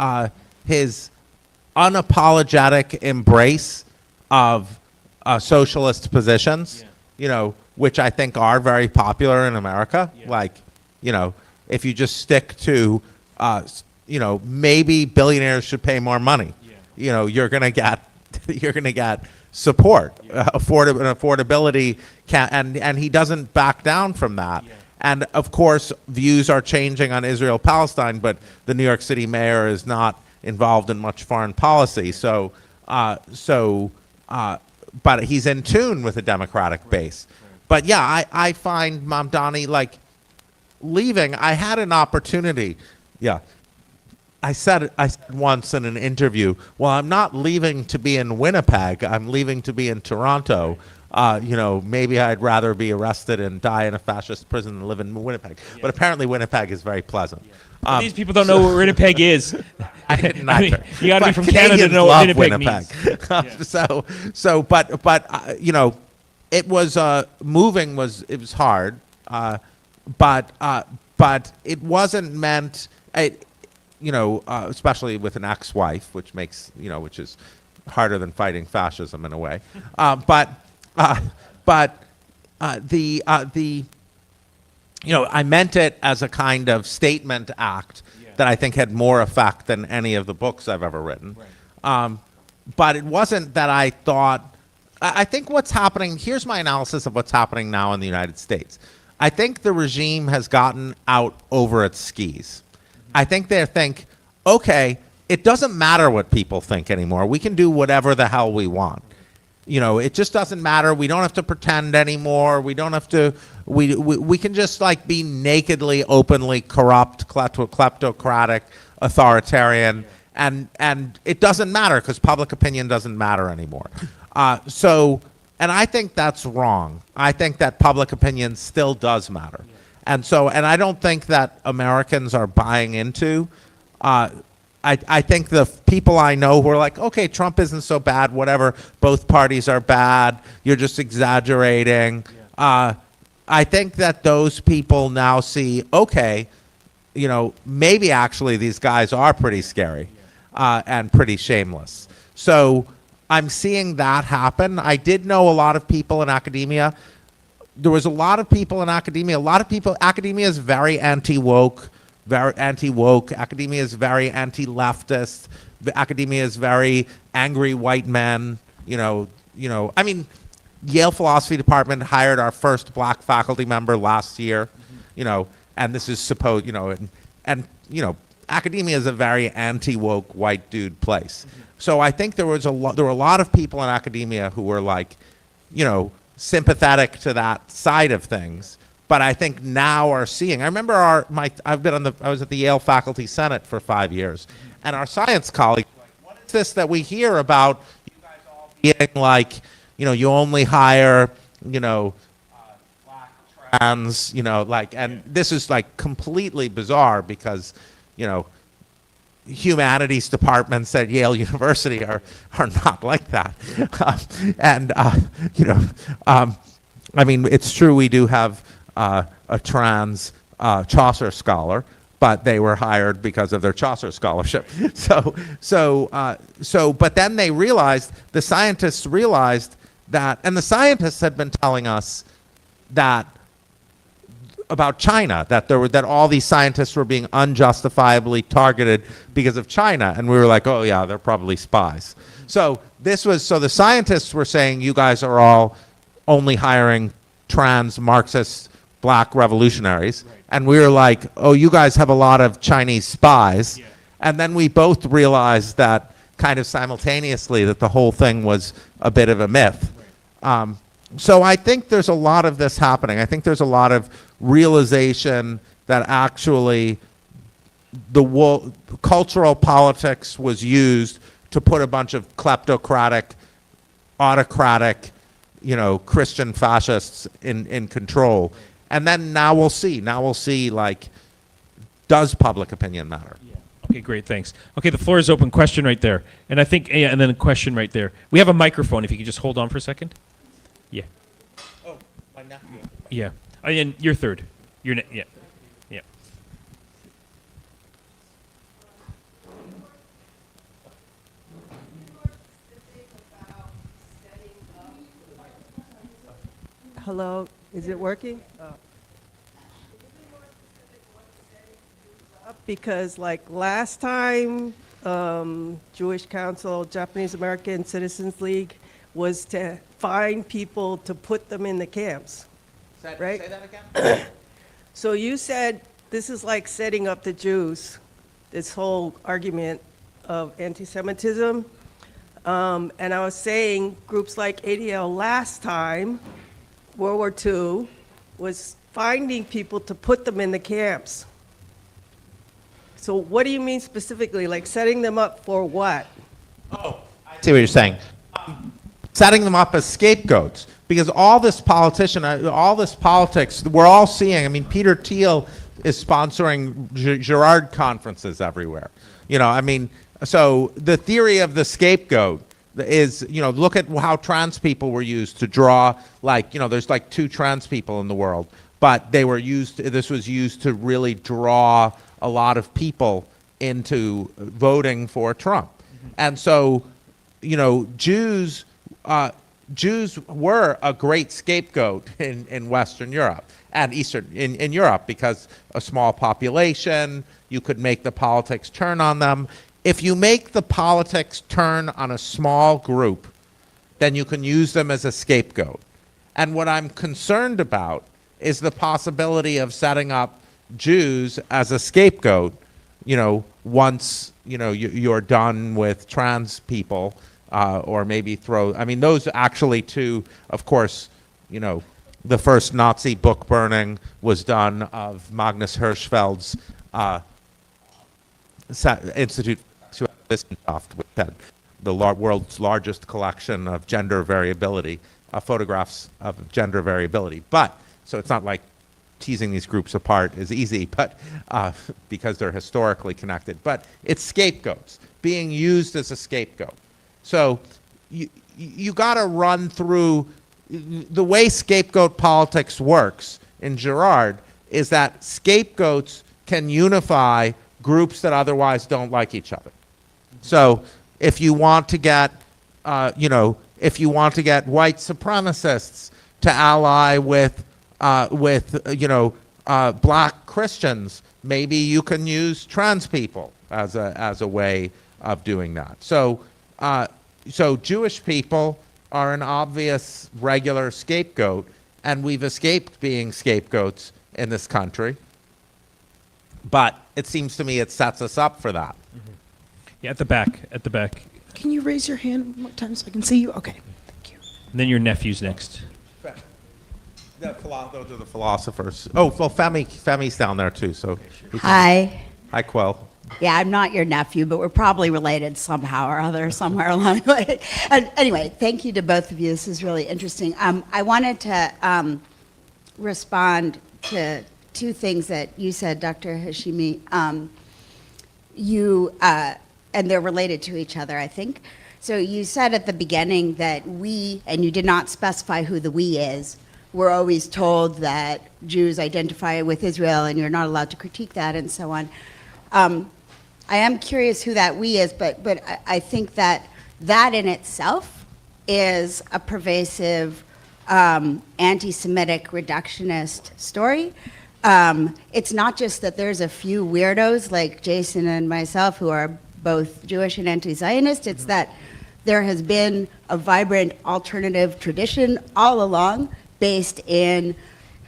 unapologetic embrace of socialist positions, which I think are very popular in America. Yeah. Like, if you just stick to, maybe billionaires should pay more money. Yeah. You're gonna get support, affordability, and he doesn't back down from that. Yeah. And of course, views are changing on Israel-Palestine, but the New York City mayor is not involved in much foreign policy. But he's in tune with the Democratic base. But yeah, I find Mamdani leaving. I had an opportunity. Yeah. I said once in an interview, well, I'm not leaving to be in Winnipeg. I'm leaving to be in Toronto. Maybe I'd rather be arrested and die in a fascist prison than live in Winnipeg. Yeah. But apparently Winnipeg is very pleasant. Yeah. These people don't know where Winnipeg is. I didn't either. You got to be from Canada to know what Winnipeg means. It was moving. It was hard, but it wasn't meant. Especially with an ex-wife, which is harder than fighting fascism in a way. I meant it as a kind of statement act that I think had more effect than any of the books I've ever written. Right. But it wasn't that I thought. I think what's happening. Here's my analysis of what's happening now in the United States. I think the regime has gotten out over its skis. I think they think, okay, it doesn't matter what people think anymore. We can do whatever the hell we want. it just doesn't matter. We don't have to pretend anymore. We don't have to. We can just like be nakedly, openly corrupt, kleptocratic, authoritarian, and it doesn't matter because public opinion doesn't matter anymore. And I think that's wrong. I think that public opinion still does matter. And I don't think that Americans are buying into. I think the people I know who are like, okay, Trump isn't so bad, whatever, both parties are bad, you're just exaggerating. I think that those people now see, okay, maybe actually these guys are pretty scary and pretty shameless. So I'm seeing that happen. I did know a lot of people in academia. There was a lot of people in academia. Academia is very anti-woke. Academia is very anti-leftist. Academia is very angry white men. I mean, Yale Philosophy Department hired our first black faculty member last year. And this is supposed, academia is a very anti-woke white dude place. So I think there were a lot of people in academia who were like, sympathetic to that side of things. But I think now are seeing. I remember I was at the Yale Faculty Senate for 5 years, and our science colleagues were like, what is this that we hear about you guys all being like, you only hire, black, trans, and this is like completely bizarre because, humanities departments at Yale University are not like that. I mean, it's true we do have a trans Chaucer scholar, but they were hired because of their Chaucer scholarship. But then they realized, the scientists realized that, and the scientists had been telling us that about China, that all these scientists were being unjustifiably targeted because of China, and we were like, oh yeah, they're probably spies. So the scientists were saying, you guys are all only hiring trans Marxist black revolutionaries, right. And we were like, oh, you guys have a lot of Chinese spies, yeah. And then we both realized that kind of simultaneously that the whole thing was a bit of a myth. Right. So I think there's a lot of this happening. I think there's a lot of realization that actually the cultural politics was used to put a bunch of kleptocratic, autocratic, Christian fascists in control. And then now we'll see, like, does public opinion matter? Yeah. Okay, great, thanks. Okay, the floor is open. Question right there. And I think, and then a question right there. We have a microphone, if you could just hold on for a second. Yeah. Oh, my nephew. Yeah. And you're third. Yeah. Yeah. Hello, is it working? Because like last time, Jewish Council, Japanese American Citizens League was to find people to put them in the camps, right? Say that again? So you said this is like setting up the Jews, this whole argument of anti-Semitism. And I was saying groups like ADL last time, World War II, was finding people to put them in the camps. So what do you mean specifically? Like setting them up for what? Oh, I see what you're saying. Setting them up as scapegoats. Because all this politics, we're all seeing. I mean, Peter Thiel is sponsoring Girard conferences everywhere. So the theory of the scapegoat is, look at how trans people were used to draw, there's like 2 trans people in the world, but this was used to really draw a lot of people into voting for Trump. Mm-hmm. And so, Jews were a great scapegoat in Western Europe and in Europe because a small population, you could make the politics turn on them. If you make the politics turn on a small group, then you can use them as a scapegoat. And what I'm concerned about is the possibility of setting up Jews as a scapegoat, once, you're done with trans people or maybe throw. I mean, those actually too, of course, you know, the first Nazi book burning was done of Magnus Hirschfeld's Institute for Wissenschaft, which had the world's largest collection of gender variability, photographs of gender variability. But, so it's not like teasing these groups apart is easy, but because they're historically connected. But it's scapegoats, being used as a scapegoat. So you got to run through the way scapegoat politics works in Girard is that scapegoats can unify groups that otherwise don't like each other. So if you want to get, if you want to get white supremacists to ally with black Christians, maybe you can use trans people as a way of doing that. So Jewish people are an obvious regular scapegoat, and we've escaped being scapegoats in this country. But it seems to me it sets us up for that. Mm-hmm. Yeah, at the back. Can you raise your hand one more time so I can see you? Okay, thank you. And then your nephew's next. Those are the philosophers. Oh, well, Femi's down there too. So Hi. Hi, Quell. Yeah, I'm not your nephew, but we're probably related somehow or other, somewhere along the way. And anyway, thank you to both of you. This is really interesting. I wanted to respond to two things that you said, Dr. Hashemi. And they're related to each other, I think. So you said at the beginning that we, and you did not specify who the we is, we're always told that Jews identify with Israel and you're not allowed to critique that and so on. I am curious who that we is, but I think that in itself is a pervasive anti-Semitic reductionist story. It's not just that there's a few weirdos like Jason and myself who are both Jewish and anti-Zionist, it's that there has been a vibrant alternative tradition all along based in,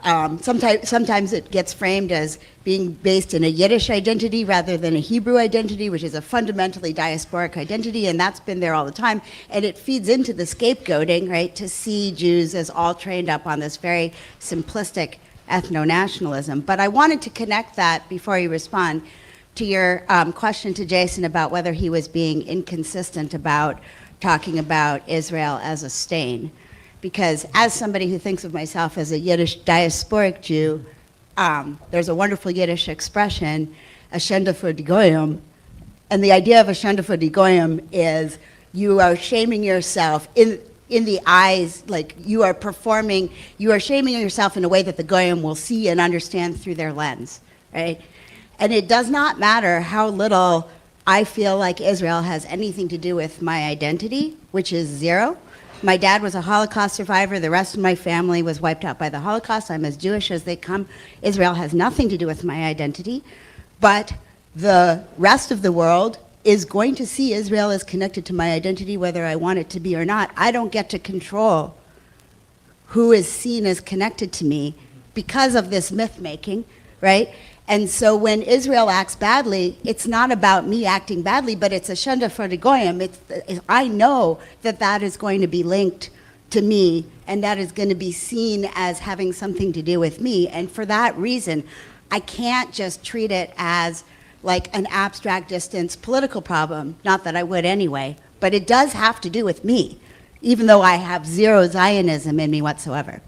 sometimes it gets framed as being based in a Yiddish identity rather than a Hebrew identity, which is a fundamentally diasporic identity, and that's been there all the time. And it feeds into the scapegoating, right, to see Jews as all trained up on this very simplistic ethno-nationalism. But I wanted to connect that, before you respond, to your question to Jason about whether he was being inconsistent about talking about Israel as a stain. Because as somebody who thinks of myself as a Yiddish diasporic Jew, there's a wonderful Yiddish expression, Ashenda for die Goyim, and the idea of Ashenda for die Goyim is you are shaming yourself in the eyes, like you are shaming yourself in a way that the Goyim will see and understand through their lens, right? And it does not matter how little I feel like Israel has anything to do with my identity, which is zero. My dad was a Holocaust survivor. The rest of my family was wiped out by the Holocaust. I'm as Jewish as they come. Israel has nothing to do with my identity. But the rest of the world is going to see Israel as connected to my identity, whether I want it to be or not. I don't get to control who is seen as connected to me because of this myth-making, right? And so when Israel acts badly, it's not about me acting badly, but it's a shunda for the goyim. I know that is going to be linked to me, and that is going to be seen as having something to do with me. And for that reason, I can't just treat it as like an abstract distance political problem, not that I would anyway, but it does have to do with me, even though I have zero Zionism in me whatsoever.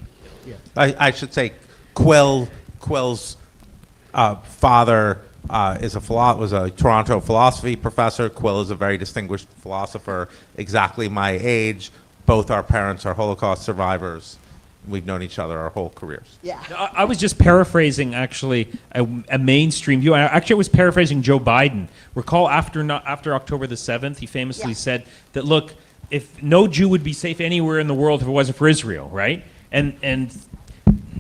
Yeah. I should say Quill's father was a Toronto philosophy professor. Quill is a very distinguished philosopher, exactly my age. Both our parents are Holocaust survivors. We've known each other our whole careers. Yeah. I was just paraphrasing, actually, a mainstream view. I was paraphrasing Joe Biden. Recall after October the 7th, he famously said that, look, if no Jew would be safe anywhere in the world if it wasn't for Israel, right? And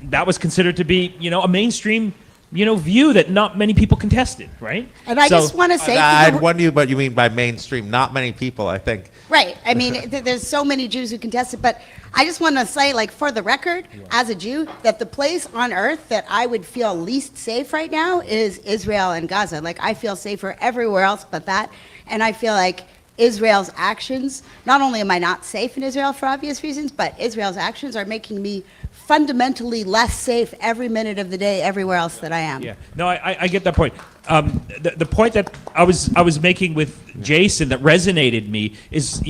that was considered to be, a mainstream view that not many people contested, right? And I just want to say... I wonder what you mean by mainstream. Not many people, I think. Right. I mean, there's so many Jews who contest it, but I just want to say, like, for the record, as a Jew, that the place on earth that I would feel least safe right now is Israel and Gaza. Like, I feel safer everywhere else but that, and I feel like Israel's actions, not only am I not safe in Israel for obvious reasons, but Israel's actions are making me fundamentally less safe every minute of the day everywhere else that I am. Yeah, no, I get that point. The point that I was making with Jason that resonated me is,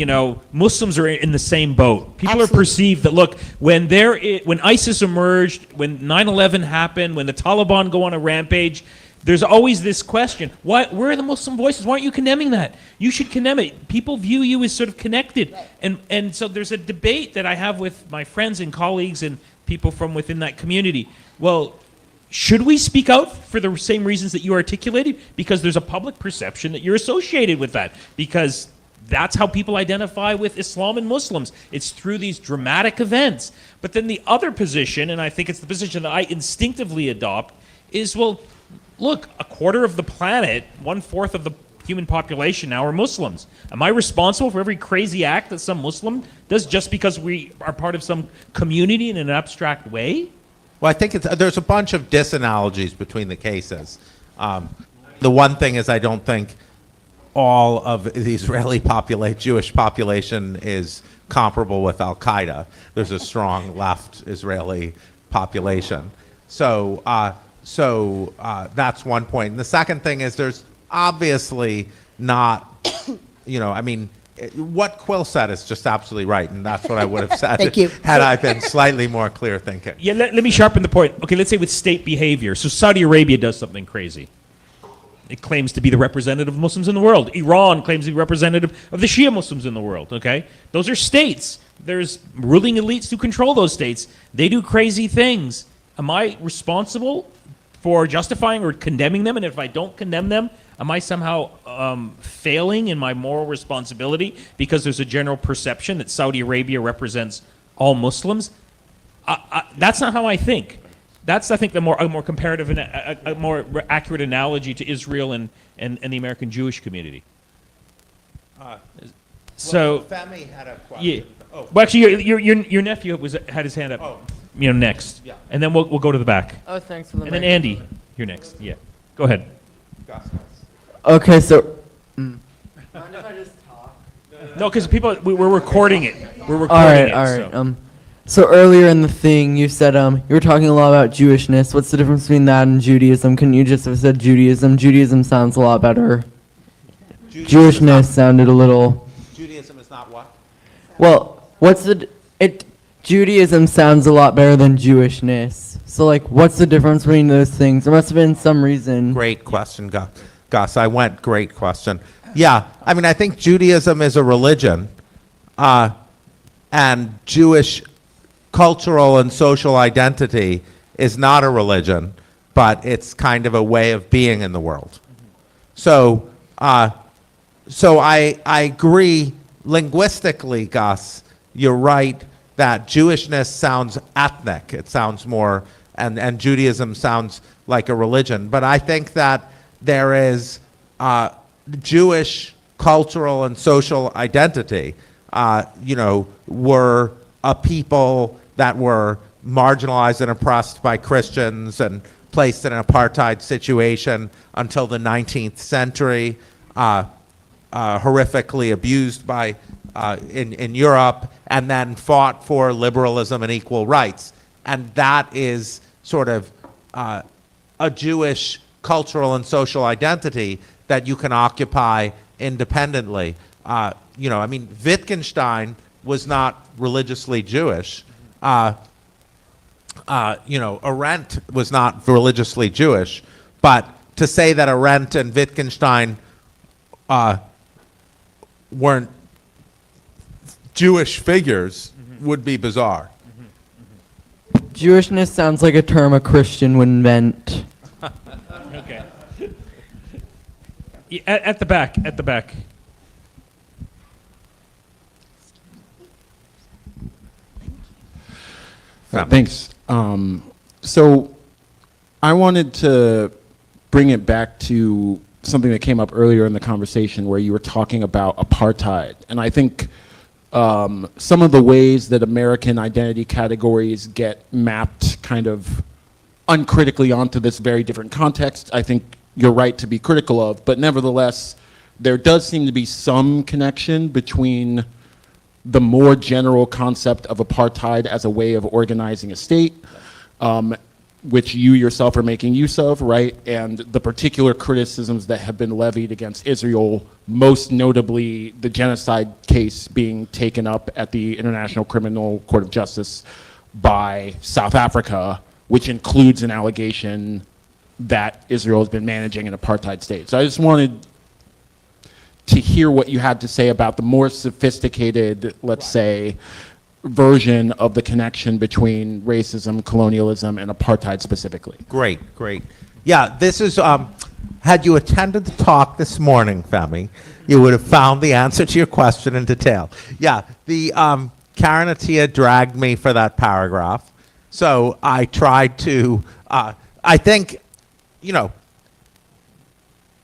Muslims are in the same boat. People Absolutely. are perceived that, look, when ISIS emerged, when 9/11 happened, when the Taliban go on a rampage, there's always this question: where are the Muslim voices? Why aren't you condemning that? You should condemn it. People view you as sort of connected, and so there's a debate that I have with my friends and colleagues and people from within that community. Well, should we speak out for the same reasons that you articulated? Because there's a public perception that you're associated with that, because that's how people identify with Islam and Muslims. It's through these dramatic events. But then the other position, and I think it's the position that I instinctively adopt, is, well, look, a quarter of the planet, 1/4 of the human population now are Muslims. Am I responsible for every crazy act that some Muslim does just because we are part of some community in an abstract way? Well, I think there's a bunch of disanalogies between the cases. The one thing is, I don't think all of the Israeli Jewish population is comparable with Al Qaeda. There's a strong left Israeli population. So that's one point. And the second thing is, there's obviously not, what Quill said is just absolutely right, and that's what I would have said Thank you. had I been slightly more clear thinking. Yeah, let me sharpen the point. Okay, let's say with state behavior. So Saudi Arabia does something crazy. It claims to be the representative of Muslims in the world. Iran claims to be representative of the Shia Muslims in the world, okay? Those are states. There's ruling elites who control those states. They do crazy things. Am I responsible for justifying or condemning them? And if I don't condemn them, am I somehow failing in my moral responsibility because there's a general perception that Saudi Arabia represents all Muslims? That's not how I think. That's, I think, a more comparative and a more accurate analogy to Israel and the American Jewish community. So, Femi had a question. yeah. Well, actually, your nephew had his hand up. Oh. Next. Yeah. And then we'll go to the back. Oh, thanks for the And then mic. Andy, you're next. Yeah. Go ahead. Okay, so. No, because we're recording it. We're recording All right, it. all right. So. So earlier in the thing, you said you were talking a lot about Jewishness. What's the difference between that and Judaism? Couldn't you just have said Judaism? Judaism sounds a lot better. Jewishness sounded a little. Judaism is not what? Well, Judaism sounds a lot better than Jewishness. So, what's the difference between those things? There must have been some reason. Great question, Gus. Great question. Yeah, I think Judaism is a religion, and Jewish cultural and social identity is not a religion, but it's kind of a way of being in the world. So I agree linguistically, Gus. You're right that Jewishness sounds ethnic. It sounds more, and Judaism sounds like a religion. But I think that there is Jewish cultural and social identity. Were a people that were marginalized and oppressed by Christians and placed in an apartheid situation until the 19th century, horrifically abused in Europe, and then fought for liberalism and equal rights. And that is sort of a Jewish cultural and social identity that you can occupy independently. Wittgenstein was not religiously Jewish. Arendt was not religiously Jewish. But to say that Arendt and Wittgenstein weren't Jewish figures would be bizarre. Jewishness sounds like a term a Christian would invent. Okay. At the back. Thanks. So I wanted to bring it back to something that came up earlier in the conversation where you were talking about apartheid. And I think some of the ways that American identity categories get mapped kind of uncritically onto this very different context, I think you're right to be critical of. But nevertheless, there does seem to be some connection between the more general concept of apartheid as a way of organizing a state, which you yourself are making use of, right? And the particular criticisms that have been levied against Israel, most notably the genocide case being taken up at the International Criminal Court of Justice by South Africa, which includes an allegation that Israel has been managing an apartheid state. So I just wanted to hear what you had to say about the more sophisticated, let's say, version of the connection between racism, colonialism, and apartheid specifically. Great. Yeah, this is, had you attended the talk this morning, Femi, you would have found the answer to your question in detail. Yeah, the Karen Attia dragged me for that paragraph. So I tried to, I think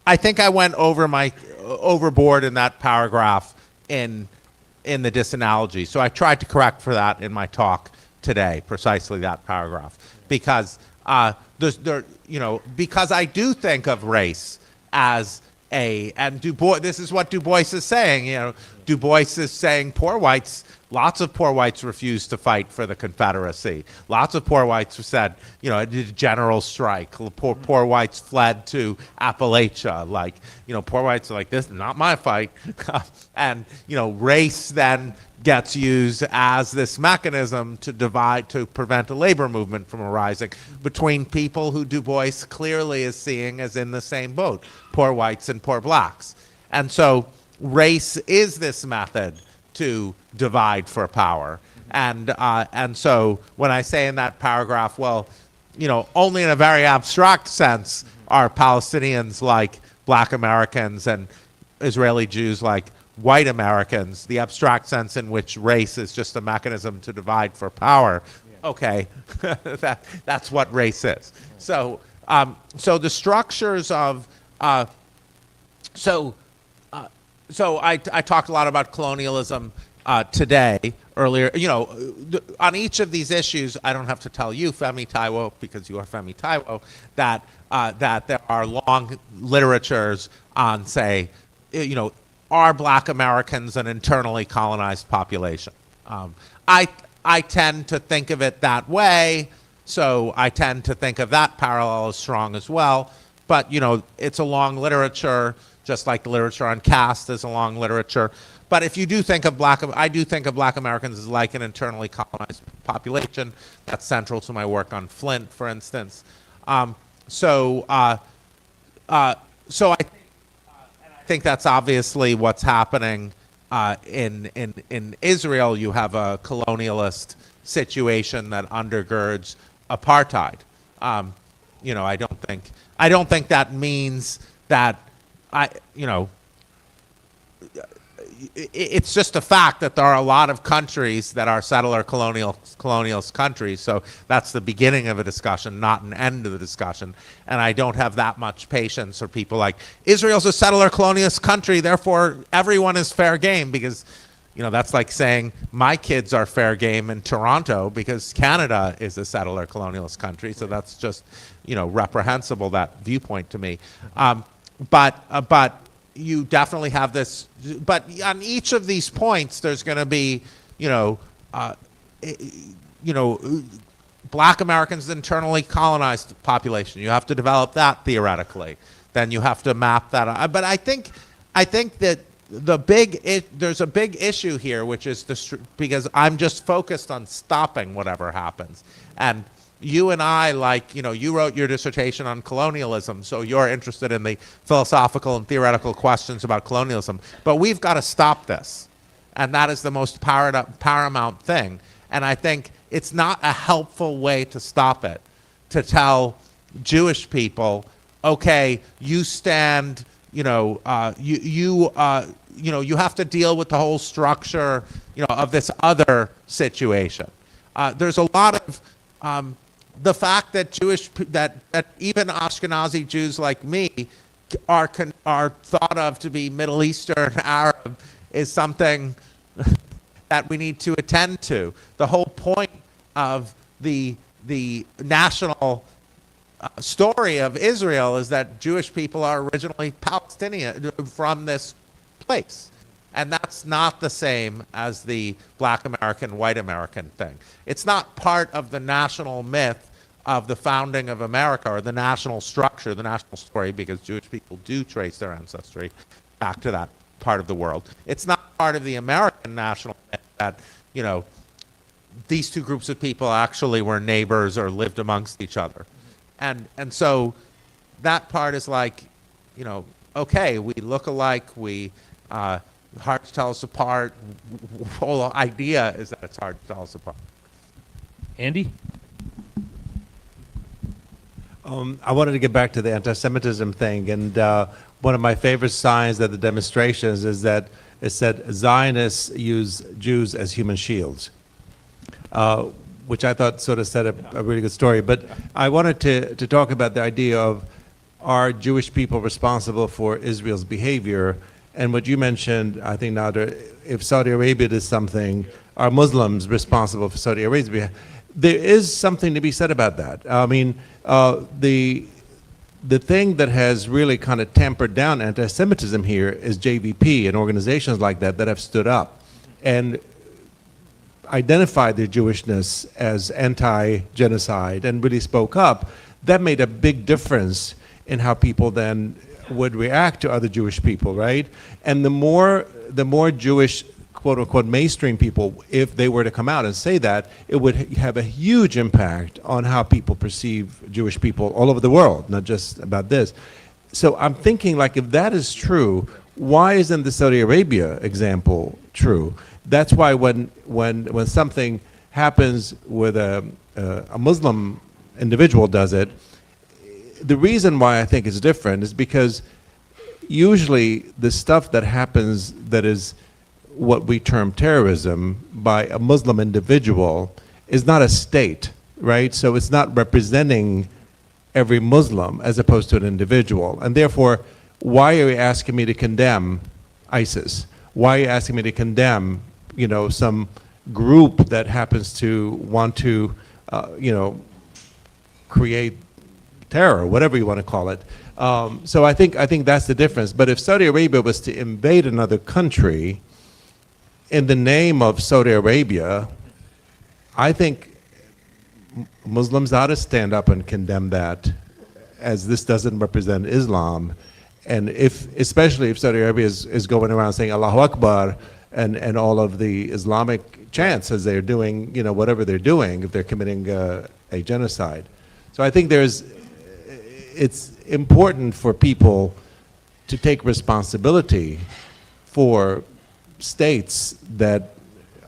I went overboard in that paragraph in the disanalogy. So I tried to correct for that in my talk today, precisely that paragraph, because because I do think of race as and Du Bois, this is what Du Bois is saying. Du Bois is saying lots of poor whites refused to fight for the Confederacy. Lots of poor whites said, it did a general strike. Poor whites fled to Appalachia. Poor whites are like, this is not my fight. And, race then gets used as this mechanism to prevent a labor movement from arising between people who Du Bois clearly is seeing as in the same boat, poor whites and poor blacks. And so race is this method to divide for power. And so when I say in that paragraph, only in a very abstract sense are Palestinians like black Americans and Israeli Jews like white Americans, the abstract sense in which race is just a mechanism to divide for power. Okay, that's what race is. So the structures of, so I talked a lot about colonialism today, earlier. On each of these issues, I don't have to tell you, Femi Taiwo, because you are Femi Taiwo, that there are long literatures on, say, are black Americans an internally colonized population? I tend to think of it that way, so I tend to think of that parallel as strong as well. But, it's a long literature, just like the literature on caste is a long literature. But if you do think of I do think of black Americans as like an internally colonized population. That's central to my work on Flint, for instance. So I think that's obviously what's happening in Israel. You have a colonialist situation that undergirds apartheid. I don't think that means that it's just a fact that there are a lot of countries that are settler colonialist countries. So that's the beginning of a discussion, not an end of the discussion. And I don't have that much patience for people like, Israel's a settler colonialist country, therefore everyone is fair game, because that's like saying my kids are fair game in Toronto because Canada is a settler colonialist country. So that's just, reprehensible, that viewpoint to me. But you definitely have this, but on each of these points, there's going to be, black Americans, internally colonized population. You have to develop that theoretically. Then you have to map that out. But I think that there's a big issue here, which is because I'm just focused on stopping whatever happens. And you and I, you wrote your dissertation on colonialism, so you're interested in the philosophical and theoretical questions about colonialism. But we've got to stop this. And that is the most paramount thing. And I think it's not a helpful way to stop it, to tell Jewish people, okay, you stand, you have to deal with the whole structure, of this other situation. There's a lot of, the fact that that even Ashkenazi Jews like me are thought of to be Middle Eastern Arab is something that we need to attend to. The whole point of the national story of Israel is that Jewish people are originally Palestinian from this place. And that's not the same as the black American, white American thing. It's not part of the national myth of the founding of America or the national structure, the national story, because Jewish people do trace their ancestry back to that part of the world. It's not part of the American national myth that, you know, these two groups of people actually were neighbors or lived amongst each other. And so that part is like, you know, okay, we look alike, we, hard to tell us apart. The whole idea is that it's hard to tell us apart. Andy? I wanted to get back to the anti-Semitism thing, and one of my favorite signs at the demonstrations is that it said Zionists use Jews as human shields, which I thought sort of said a really good story. But I wanted to talk about the idea of, are Jewish people responsible for Israel's behavior? And what you mentioned, I think, Nader, if Saudi Arabia does something, are Muslims responsible for Saudi Arabia's behavior? There is something to be said about that. I mean, the thing that has really kind of tempered down anti-Semitism here is JVP and organizations like that that have stood up and identified their Jewishness as anti-genocide and really spoke up. That made a big difference in how people then would react to other Jewish people, right? And the more Jewish, quote unquote, mainstream people, if they were to come out and say that, it would have a huge impact on how people perceive Jewish people all over the world, not just about this. So I'm thinking, like, if that is true, why isn't the Saudi Arabia example true? That's why when something happens with a Muslim individual does it, the reason why I think it's different is because usually the stuff that happens that is what we term terrorism by a Muslim individual is not a state, right? So it's not representing every Muslim as opposed to an individual. And therefore, why are you asking me to condemn ISIS? Why are you asking me to condemn, you know, some group that happens to want to, you know, create terror, whatever you want to call it. So I think that's the difference. But if Saudi Arabia was to invade another country in the name of Saudi Arabia, I think Muslims ought to stand up and condemn that, as this doesn't represent Islam. And especially if Saudi Arabia is going around saying Allahu Akbar and all of the Islamic chants as they're doing, you know, whatever they're doing, if they're committing a genocide. So I think it's important for people to take responsibility for states that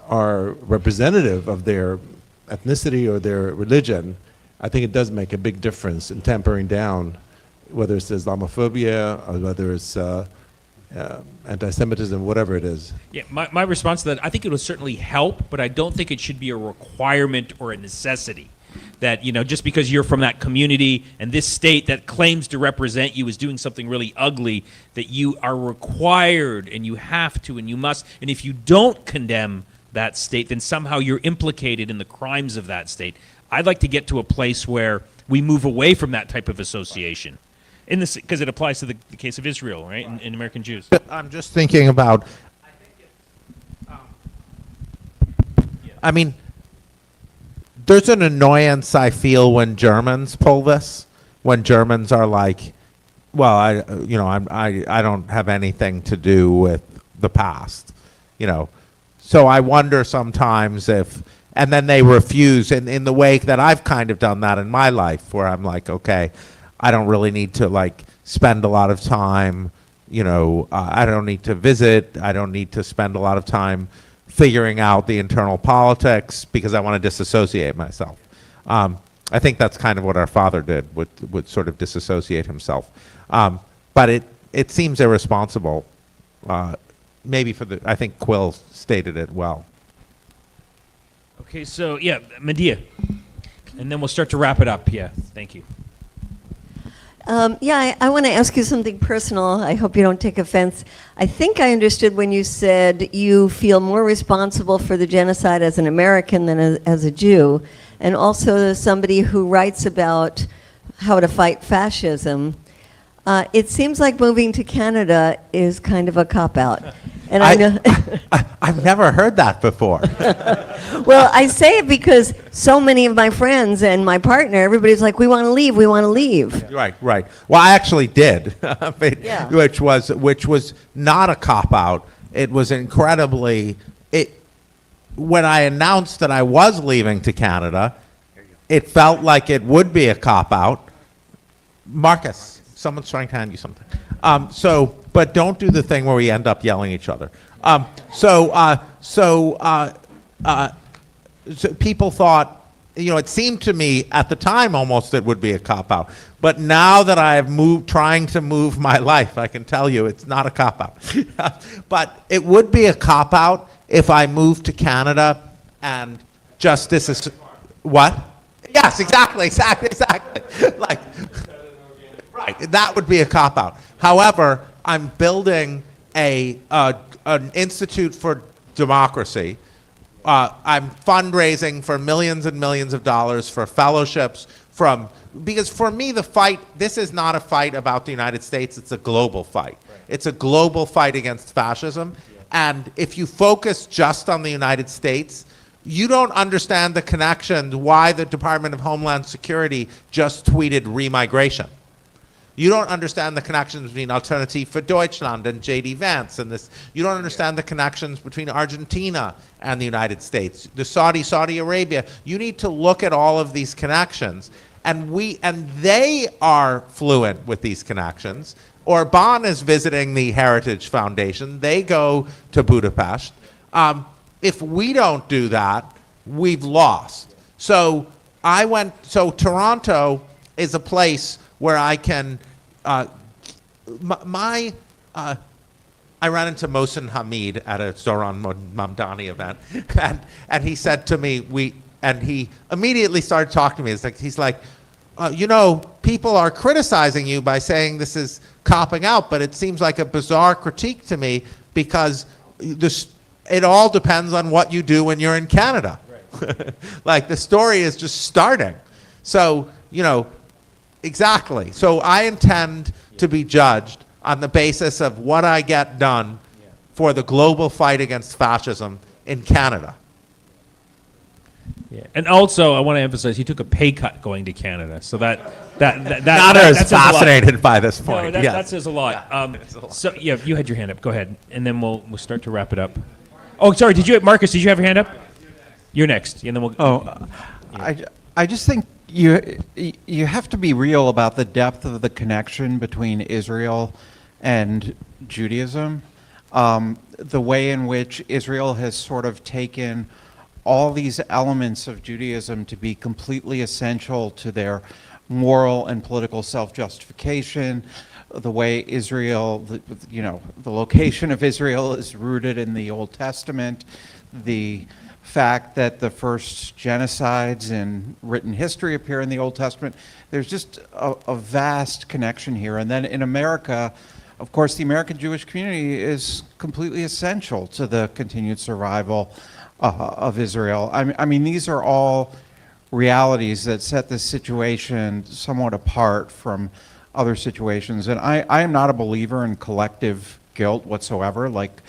are representative of their ethnicity or their religion. I think it does make a big difference in tempering down, whether it's Islamophobia or whether it's anti-Semitism, whatever it is. Yeah, my response to that, I think it will certainly help, but I don't think it should be a requirement or a necessity. That, you know, just because you're from that community and this state that claims to represent you is doing something really ugly, that you are required and you have to and you must. And if you don't condemn that state, then somehow you're implicated in the crimes of that state. I'd like to get to a place where we move away from that type of association. In this, because it applies to the case of Israel, right, and American Jews. I'm just thinking about, I mean, there's an annoyance I feel when Germans pull this, when Germans are like, well, I don't have anything to do with the past, you know. So I wonder sometimes if, and then they refuse in the way that I've kind of done that in my life, where I'm like, okay, I don't really need to like spend a lot of time, you know, I don't need to visit, I don't need to spend a lot of time figuring out the internal politics because I want to disassociate myself. I think that's kind of what our father did, would sort of disassociate himself. But it seems irresponsible, maybe I think Quill stated it well. Okay, so, yeah, Medea. And then we'll start to wrap it up. Yeah, thank you. I want to ask you something personal. I hope you don't take offense. I think I understood when you said you feel more responsible for the genocide as an American than as a Jew, and also as somebody who writes about how to fight fascism, it seems like moving to Canada is kind of a cop-out. And I know. I've never heard that before. Well, I say it because so many of my friends and my partner, everybody's like, we want to leave, we want to leave. Right, right. Well, I actually did, Yeah. which was not a cop-out. It was incredibly. When I announced that I was leaving to Canada, it felt like it would be a cop-out. Marcus, someone's trying to hand you something. But don't do the thing where we end up yelling at each other. So people thought, it seemed to me at the time almost it would be a cop-out. But now that I have trying to move my life, I can tell you it's not a cop-out. But it would be a cop-out if I moved to Canada and justice is, what? Yes, exactly. Like, right, that would be a cop-out. However, I'm building an institute for democracy. I'm fundraising for millions and millions of dollars for fellowships because for me this is not a fight about the United States, it's a global fight. Right. It's a global fight against fascism. Yeah. And if you focus just on the United States, you don't understand the connection why the Department of Homeland Security just tweeted remigration. You don't understand the connections between Alternative for Deutschland and J.D. Vance and this. You don't understand the connections between Argentina and the United States, the Saudi Arabia. You need to look at all of these connections, and they are fluent with these connections. Orban is visiting the Heritage Foundation. They go to Budapest. If we don't do that, we've lost. So Toronto is a place where I can. I ran into Mohsen Hamid at a Zoran Mamdani event, and he said to me, and he immediately started talking to me. He's like, people are criticizing you by saying this is copping out, but it seems like a bizarre critique to me because it all depends on what you do when you're in Canada. Right. Like the story is just starting. So, exactly. So I intend to be judged on the basis of what I get done for the global fight against fascism in Canada. Yeah. And also, I want to emphasize, he took a pay cut going to Canada. So that Nader is fascinated by this point. No, yes. that says a lot. So yeah, you had your hand up. Go ahead, and then we'll start to wrap it up. Oh, sorry. Marcus? Did you have your hand up? You're next, and then we'll. I just think you have to be real about the depth of the connection between Israel and Judaism. The way in which Israel has sort of taken all these elements of Judaism to be completely essential to their moral and political self-justification, the way Israel, the location of Israel is rooted in the Old Testament, the fact that the first genocides in written history appear in the Old Testament. There's just a vast connection here. And then in America, of course, the American Jewish community is completely essential to the continued survival of Israel. I mean, these are all realities that set this situation somewhat apart from other situations. And I am not a believer in collective guilt whatsoever. Like,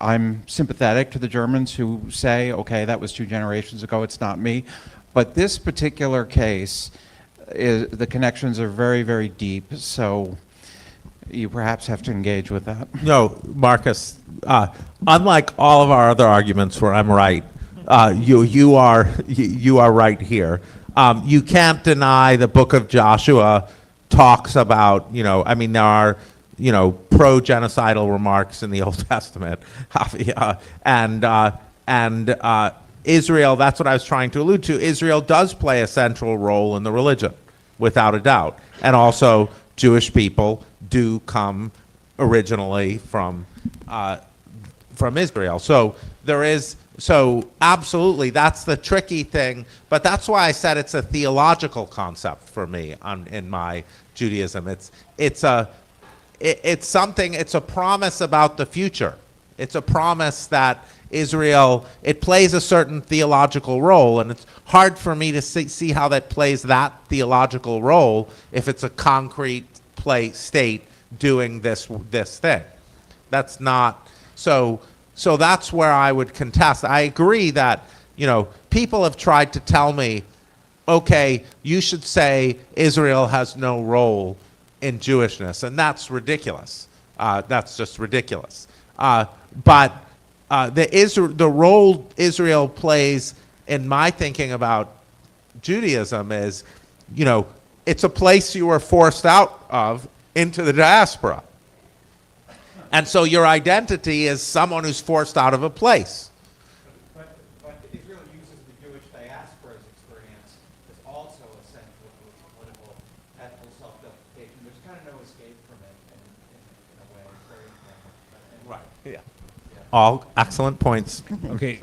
I'm sympathetic to the Germans who say, okay, that was 2 generations ago, it's not me. But this particular case, the connections are very, very deep. So you perhaps have to engage with that. No, Marcus, unlike all of our other arguments where I'm right, you are right here. You can't deny the book of Joshua talks about, there are, pro-genocidal remarks in the Old Testament. And Israel, that's what I was trying to allude to, Israel does play a central role in the religion, without a doubt. And also, Jewish people do come originally from Israel. So absolutely, that's the tricky thing. But that's why I said it's a theological concept for me in my Judaism. It's a promise about the future. It's a promise that Israel, it plays a certain theological role, and it's hard for me to see how that plays that theological role if it's a concrete state doing this thing. That's not, so that's where I would contest. I agree that, people have tried to tell me, okay, you should say Israel has no role in Jewishness, and that's ridiculous. That's just ridiculous. But the role Israel plays in my thinking about Judaism is, it's a place you were forced out of into the diaspora. And so your identity is someone who's forced out of a place. But Israel uses the Jewish diaspora's experience as also a central political, ethical self-justification. There's kind of no escape from it in a way. It's very important. Right. Yeah. All excellent points. Okay,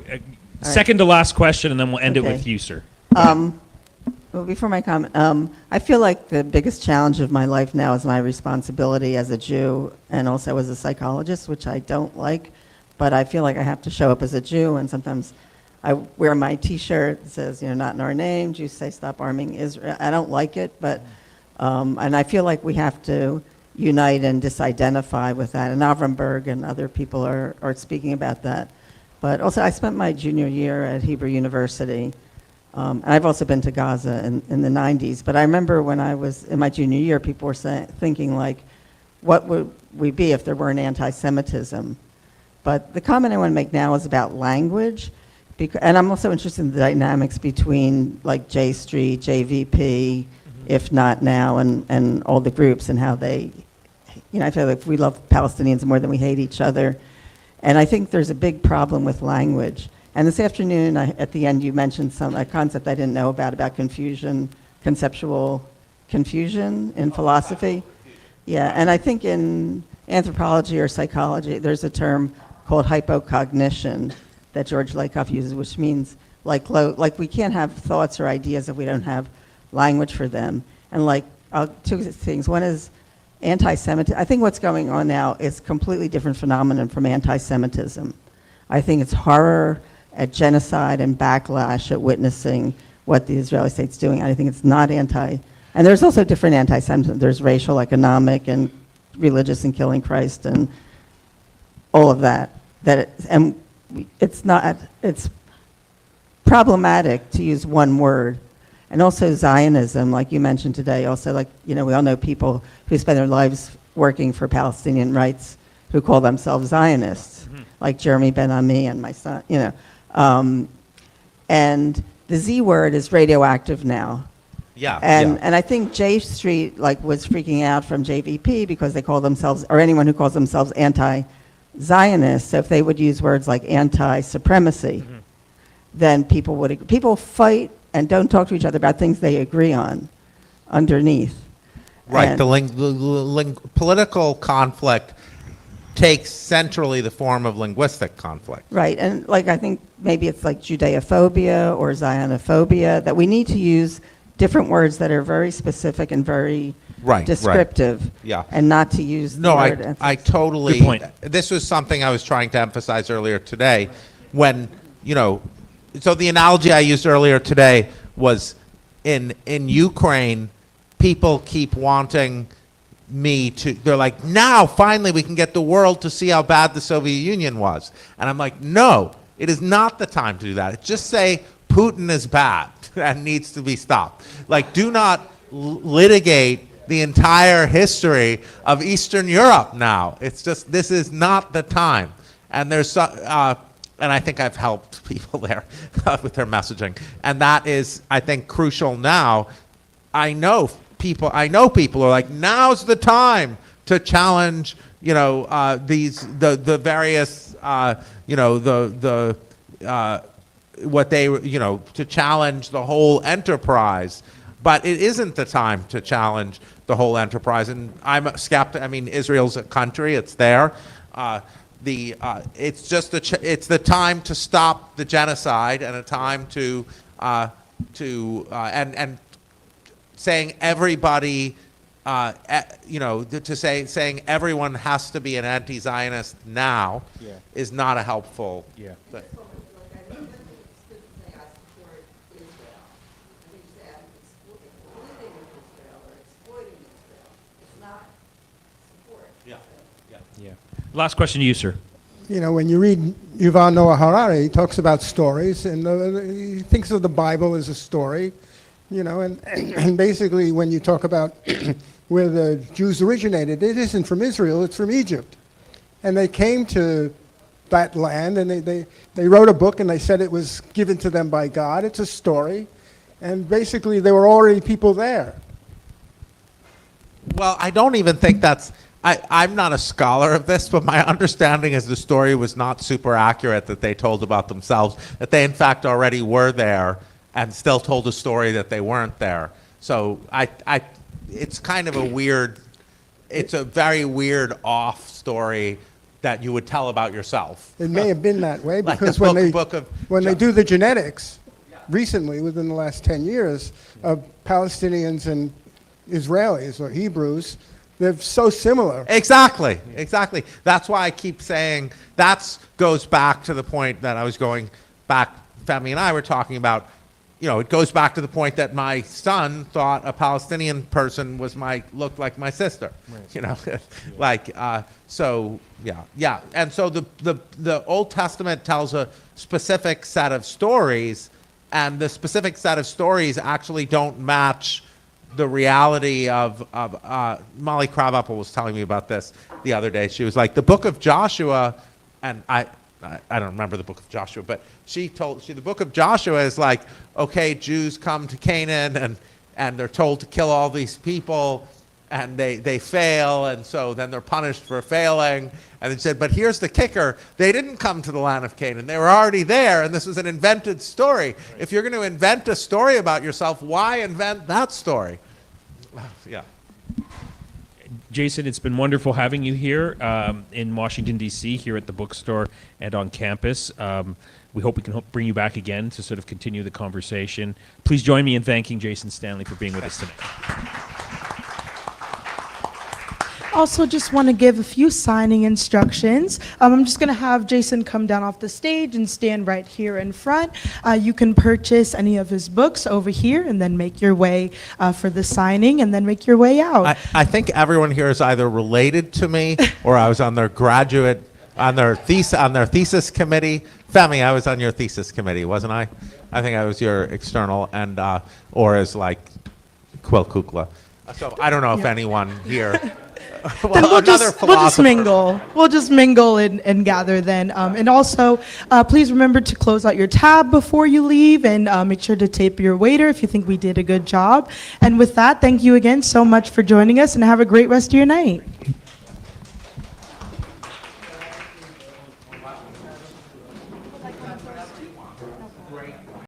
second to last question, and then we'll end it with you, sir. Well, before my comment, I feel like the biggest challenge of my life now is my responsibility as a Jew and also as a psychologist, which I don't like, but I feel like I have to show up as a Jew, and sometimes I wear my T-shirt that says, not in our name, Jews say stop arming Israel. I don't like it, but, and I feel like we have to unite and disidentify with that, and Avram Berg and other people are speaking about that. But also, I spent my junior year at Hebrew University. And I've also been to Gaza in the 90s. But I remember when I was in my junior year, people were thinking, like, what would we be if there weren't anti-Semitism? But the comment I want to make now is about language. And I'm also interested in the dynamics between, like, J Street, JVP, if not now, and all the groups and how they, I feel like we love Palestinians more than we hate each other. And I think there's a big problem with language. And this afternoon, at the end, you mentioned a concept I didn't know about confusion, conceptual confusion in philosophy. Yeah, and I think in anthropology or psychology, there's a term called hypocognition that George Lakoff uses, which means like we can't have thoughts or ideas if we don't have language for them. And two things. One is anti-Semitism. I think what's going on now is a completely different phenomenon from anti-Semitism. I think it's horror at genocide and backlash at witnessing what the Israeli state's doing. I think it's not and there's also different anti-Semitism. There's racial, economic, and religious and killing Christ and all of that. It's problematic to use one word. And also Zionism, like you mentioned today, also we all know people who spend their lives working for Palestinian rights who call themselves Zionists, like Jeremy Ben-Ami and my son, and the Z word is radioactive now. Yeah. And I think J Street was freaking out from JVP because they call themselves, or anyone who calls themselves anti-Zionist. So if they would use words like anti-supremacy, then people fight and don't talk to each other about things they agree on underneath. Right. And The political conflict takes centrally the form of linguistic conflict. Right, and I think maybe it's like Judeophobia or Zionophobia, that we need to use different words that are very specific and very descriptive. Yeah. And not to use the word. I totally, Good point. This was something I was trying to emphasize earlier today when, so the analogy I used earlier today was in Ukraine, people keep wanting they're like, now finally we can get the world to see how bad the Soviet Union was. And I'm like, no, it is not the time to do that. Just say Putin is bad and needs to be stopped. Do not litigate the entire history of Eastern Europe now. It's just, this is not the time. And and I think I've helped people there with their messaging. And that is, I think, crucial now. I know people are like, now's the time to challenge, the various, to challenge the whole enterprise. But it isn't the time to challenge the whole enterprise. And I'm a skeptic. I mean, Israel's a country; it's there. It's just it's the time to stop the genocide and a time to and saying everybody saying everyone has to be an anti-Zionist now is not a helpful. Yeah. Thing. Yeah. Last question to you, sir. You know, when you read Yuval Noah Harari, he talks about stories, and he thinks of the Bible as a story, you know, and basically when you talk about where the Jews originated, it isn't from Israel, it's from Egypt. And they came to that land, and they wrote a book, and they said it was given to them by God. It's a story, and basically there were already people there. Well, I don't even think that's. I'm not a scholar of this, but my understanding is the story was not super accurate that they told about themselves, that they in fact already were there and still told a story that they weren't there. So it's kind of a weird, it's a very weird off story that you would tell about yourself. It may have been that way Like because the when they do the genetics, recently, within the last 10 years, of Palestinians and Israelis or Hebrews, they're so similar. Exactly. That's why I keep saying that goes back to the point that I was going back, Femi and I were talking about, you know, it goes back to the point that my son thought a Palestinian person looked like my sister, you know, yeah. And so the Old Testament tells a specific set of stories, and the specific set of stories actually don't match the reality of Molly Crabapple was telling me about this the other day. She was like, the book of Joshua, and I don't remember the book of Joshua, but the book of Joshua is like, okay, Jews come to Canaan and they're told to kill all these people, and they fail, and so then they're punished for failing. And they said, but here's the kicker, they didn't come to the land of Canaan, they were already there, and this was an invented story. Right. If you're going to invent a story about yourself, why invent that story? Yeah. Jason, it's been wonderful having you here in Washington, D.C., here at the bookstore and on campus. We hope we can bring you back again to sort of continue the conversation. Please join me in thanking Jason Stanley for being with us tonight. Also, just want to give a few signing instructions. I'm just going to have Jason come down off the stage and stand right here in front. You can purchase any of his books over here and then make your way for the signing and then make your way out. I think everyone here is either related to me or I was on their thesis committee. Femi, I was on your thesis committee, wasn't I? I think I was your external and or as like Quill Kukla. So I don't know if anyone here. Then we'll just mingle. We'll just mingle and gather then. And also, please remember to close out your tab before you leave, and make sure to tip your waiter if you think we did a good job. And with that, thank you again so much for joining us, and have a great rest of your night.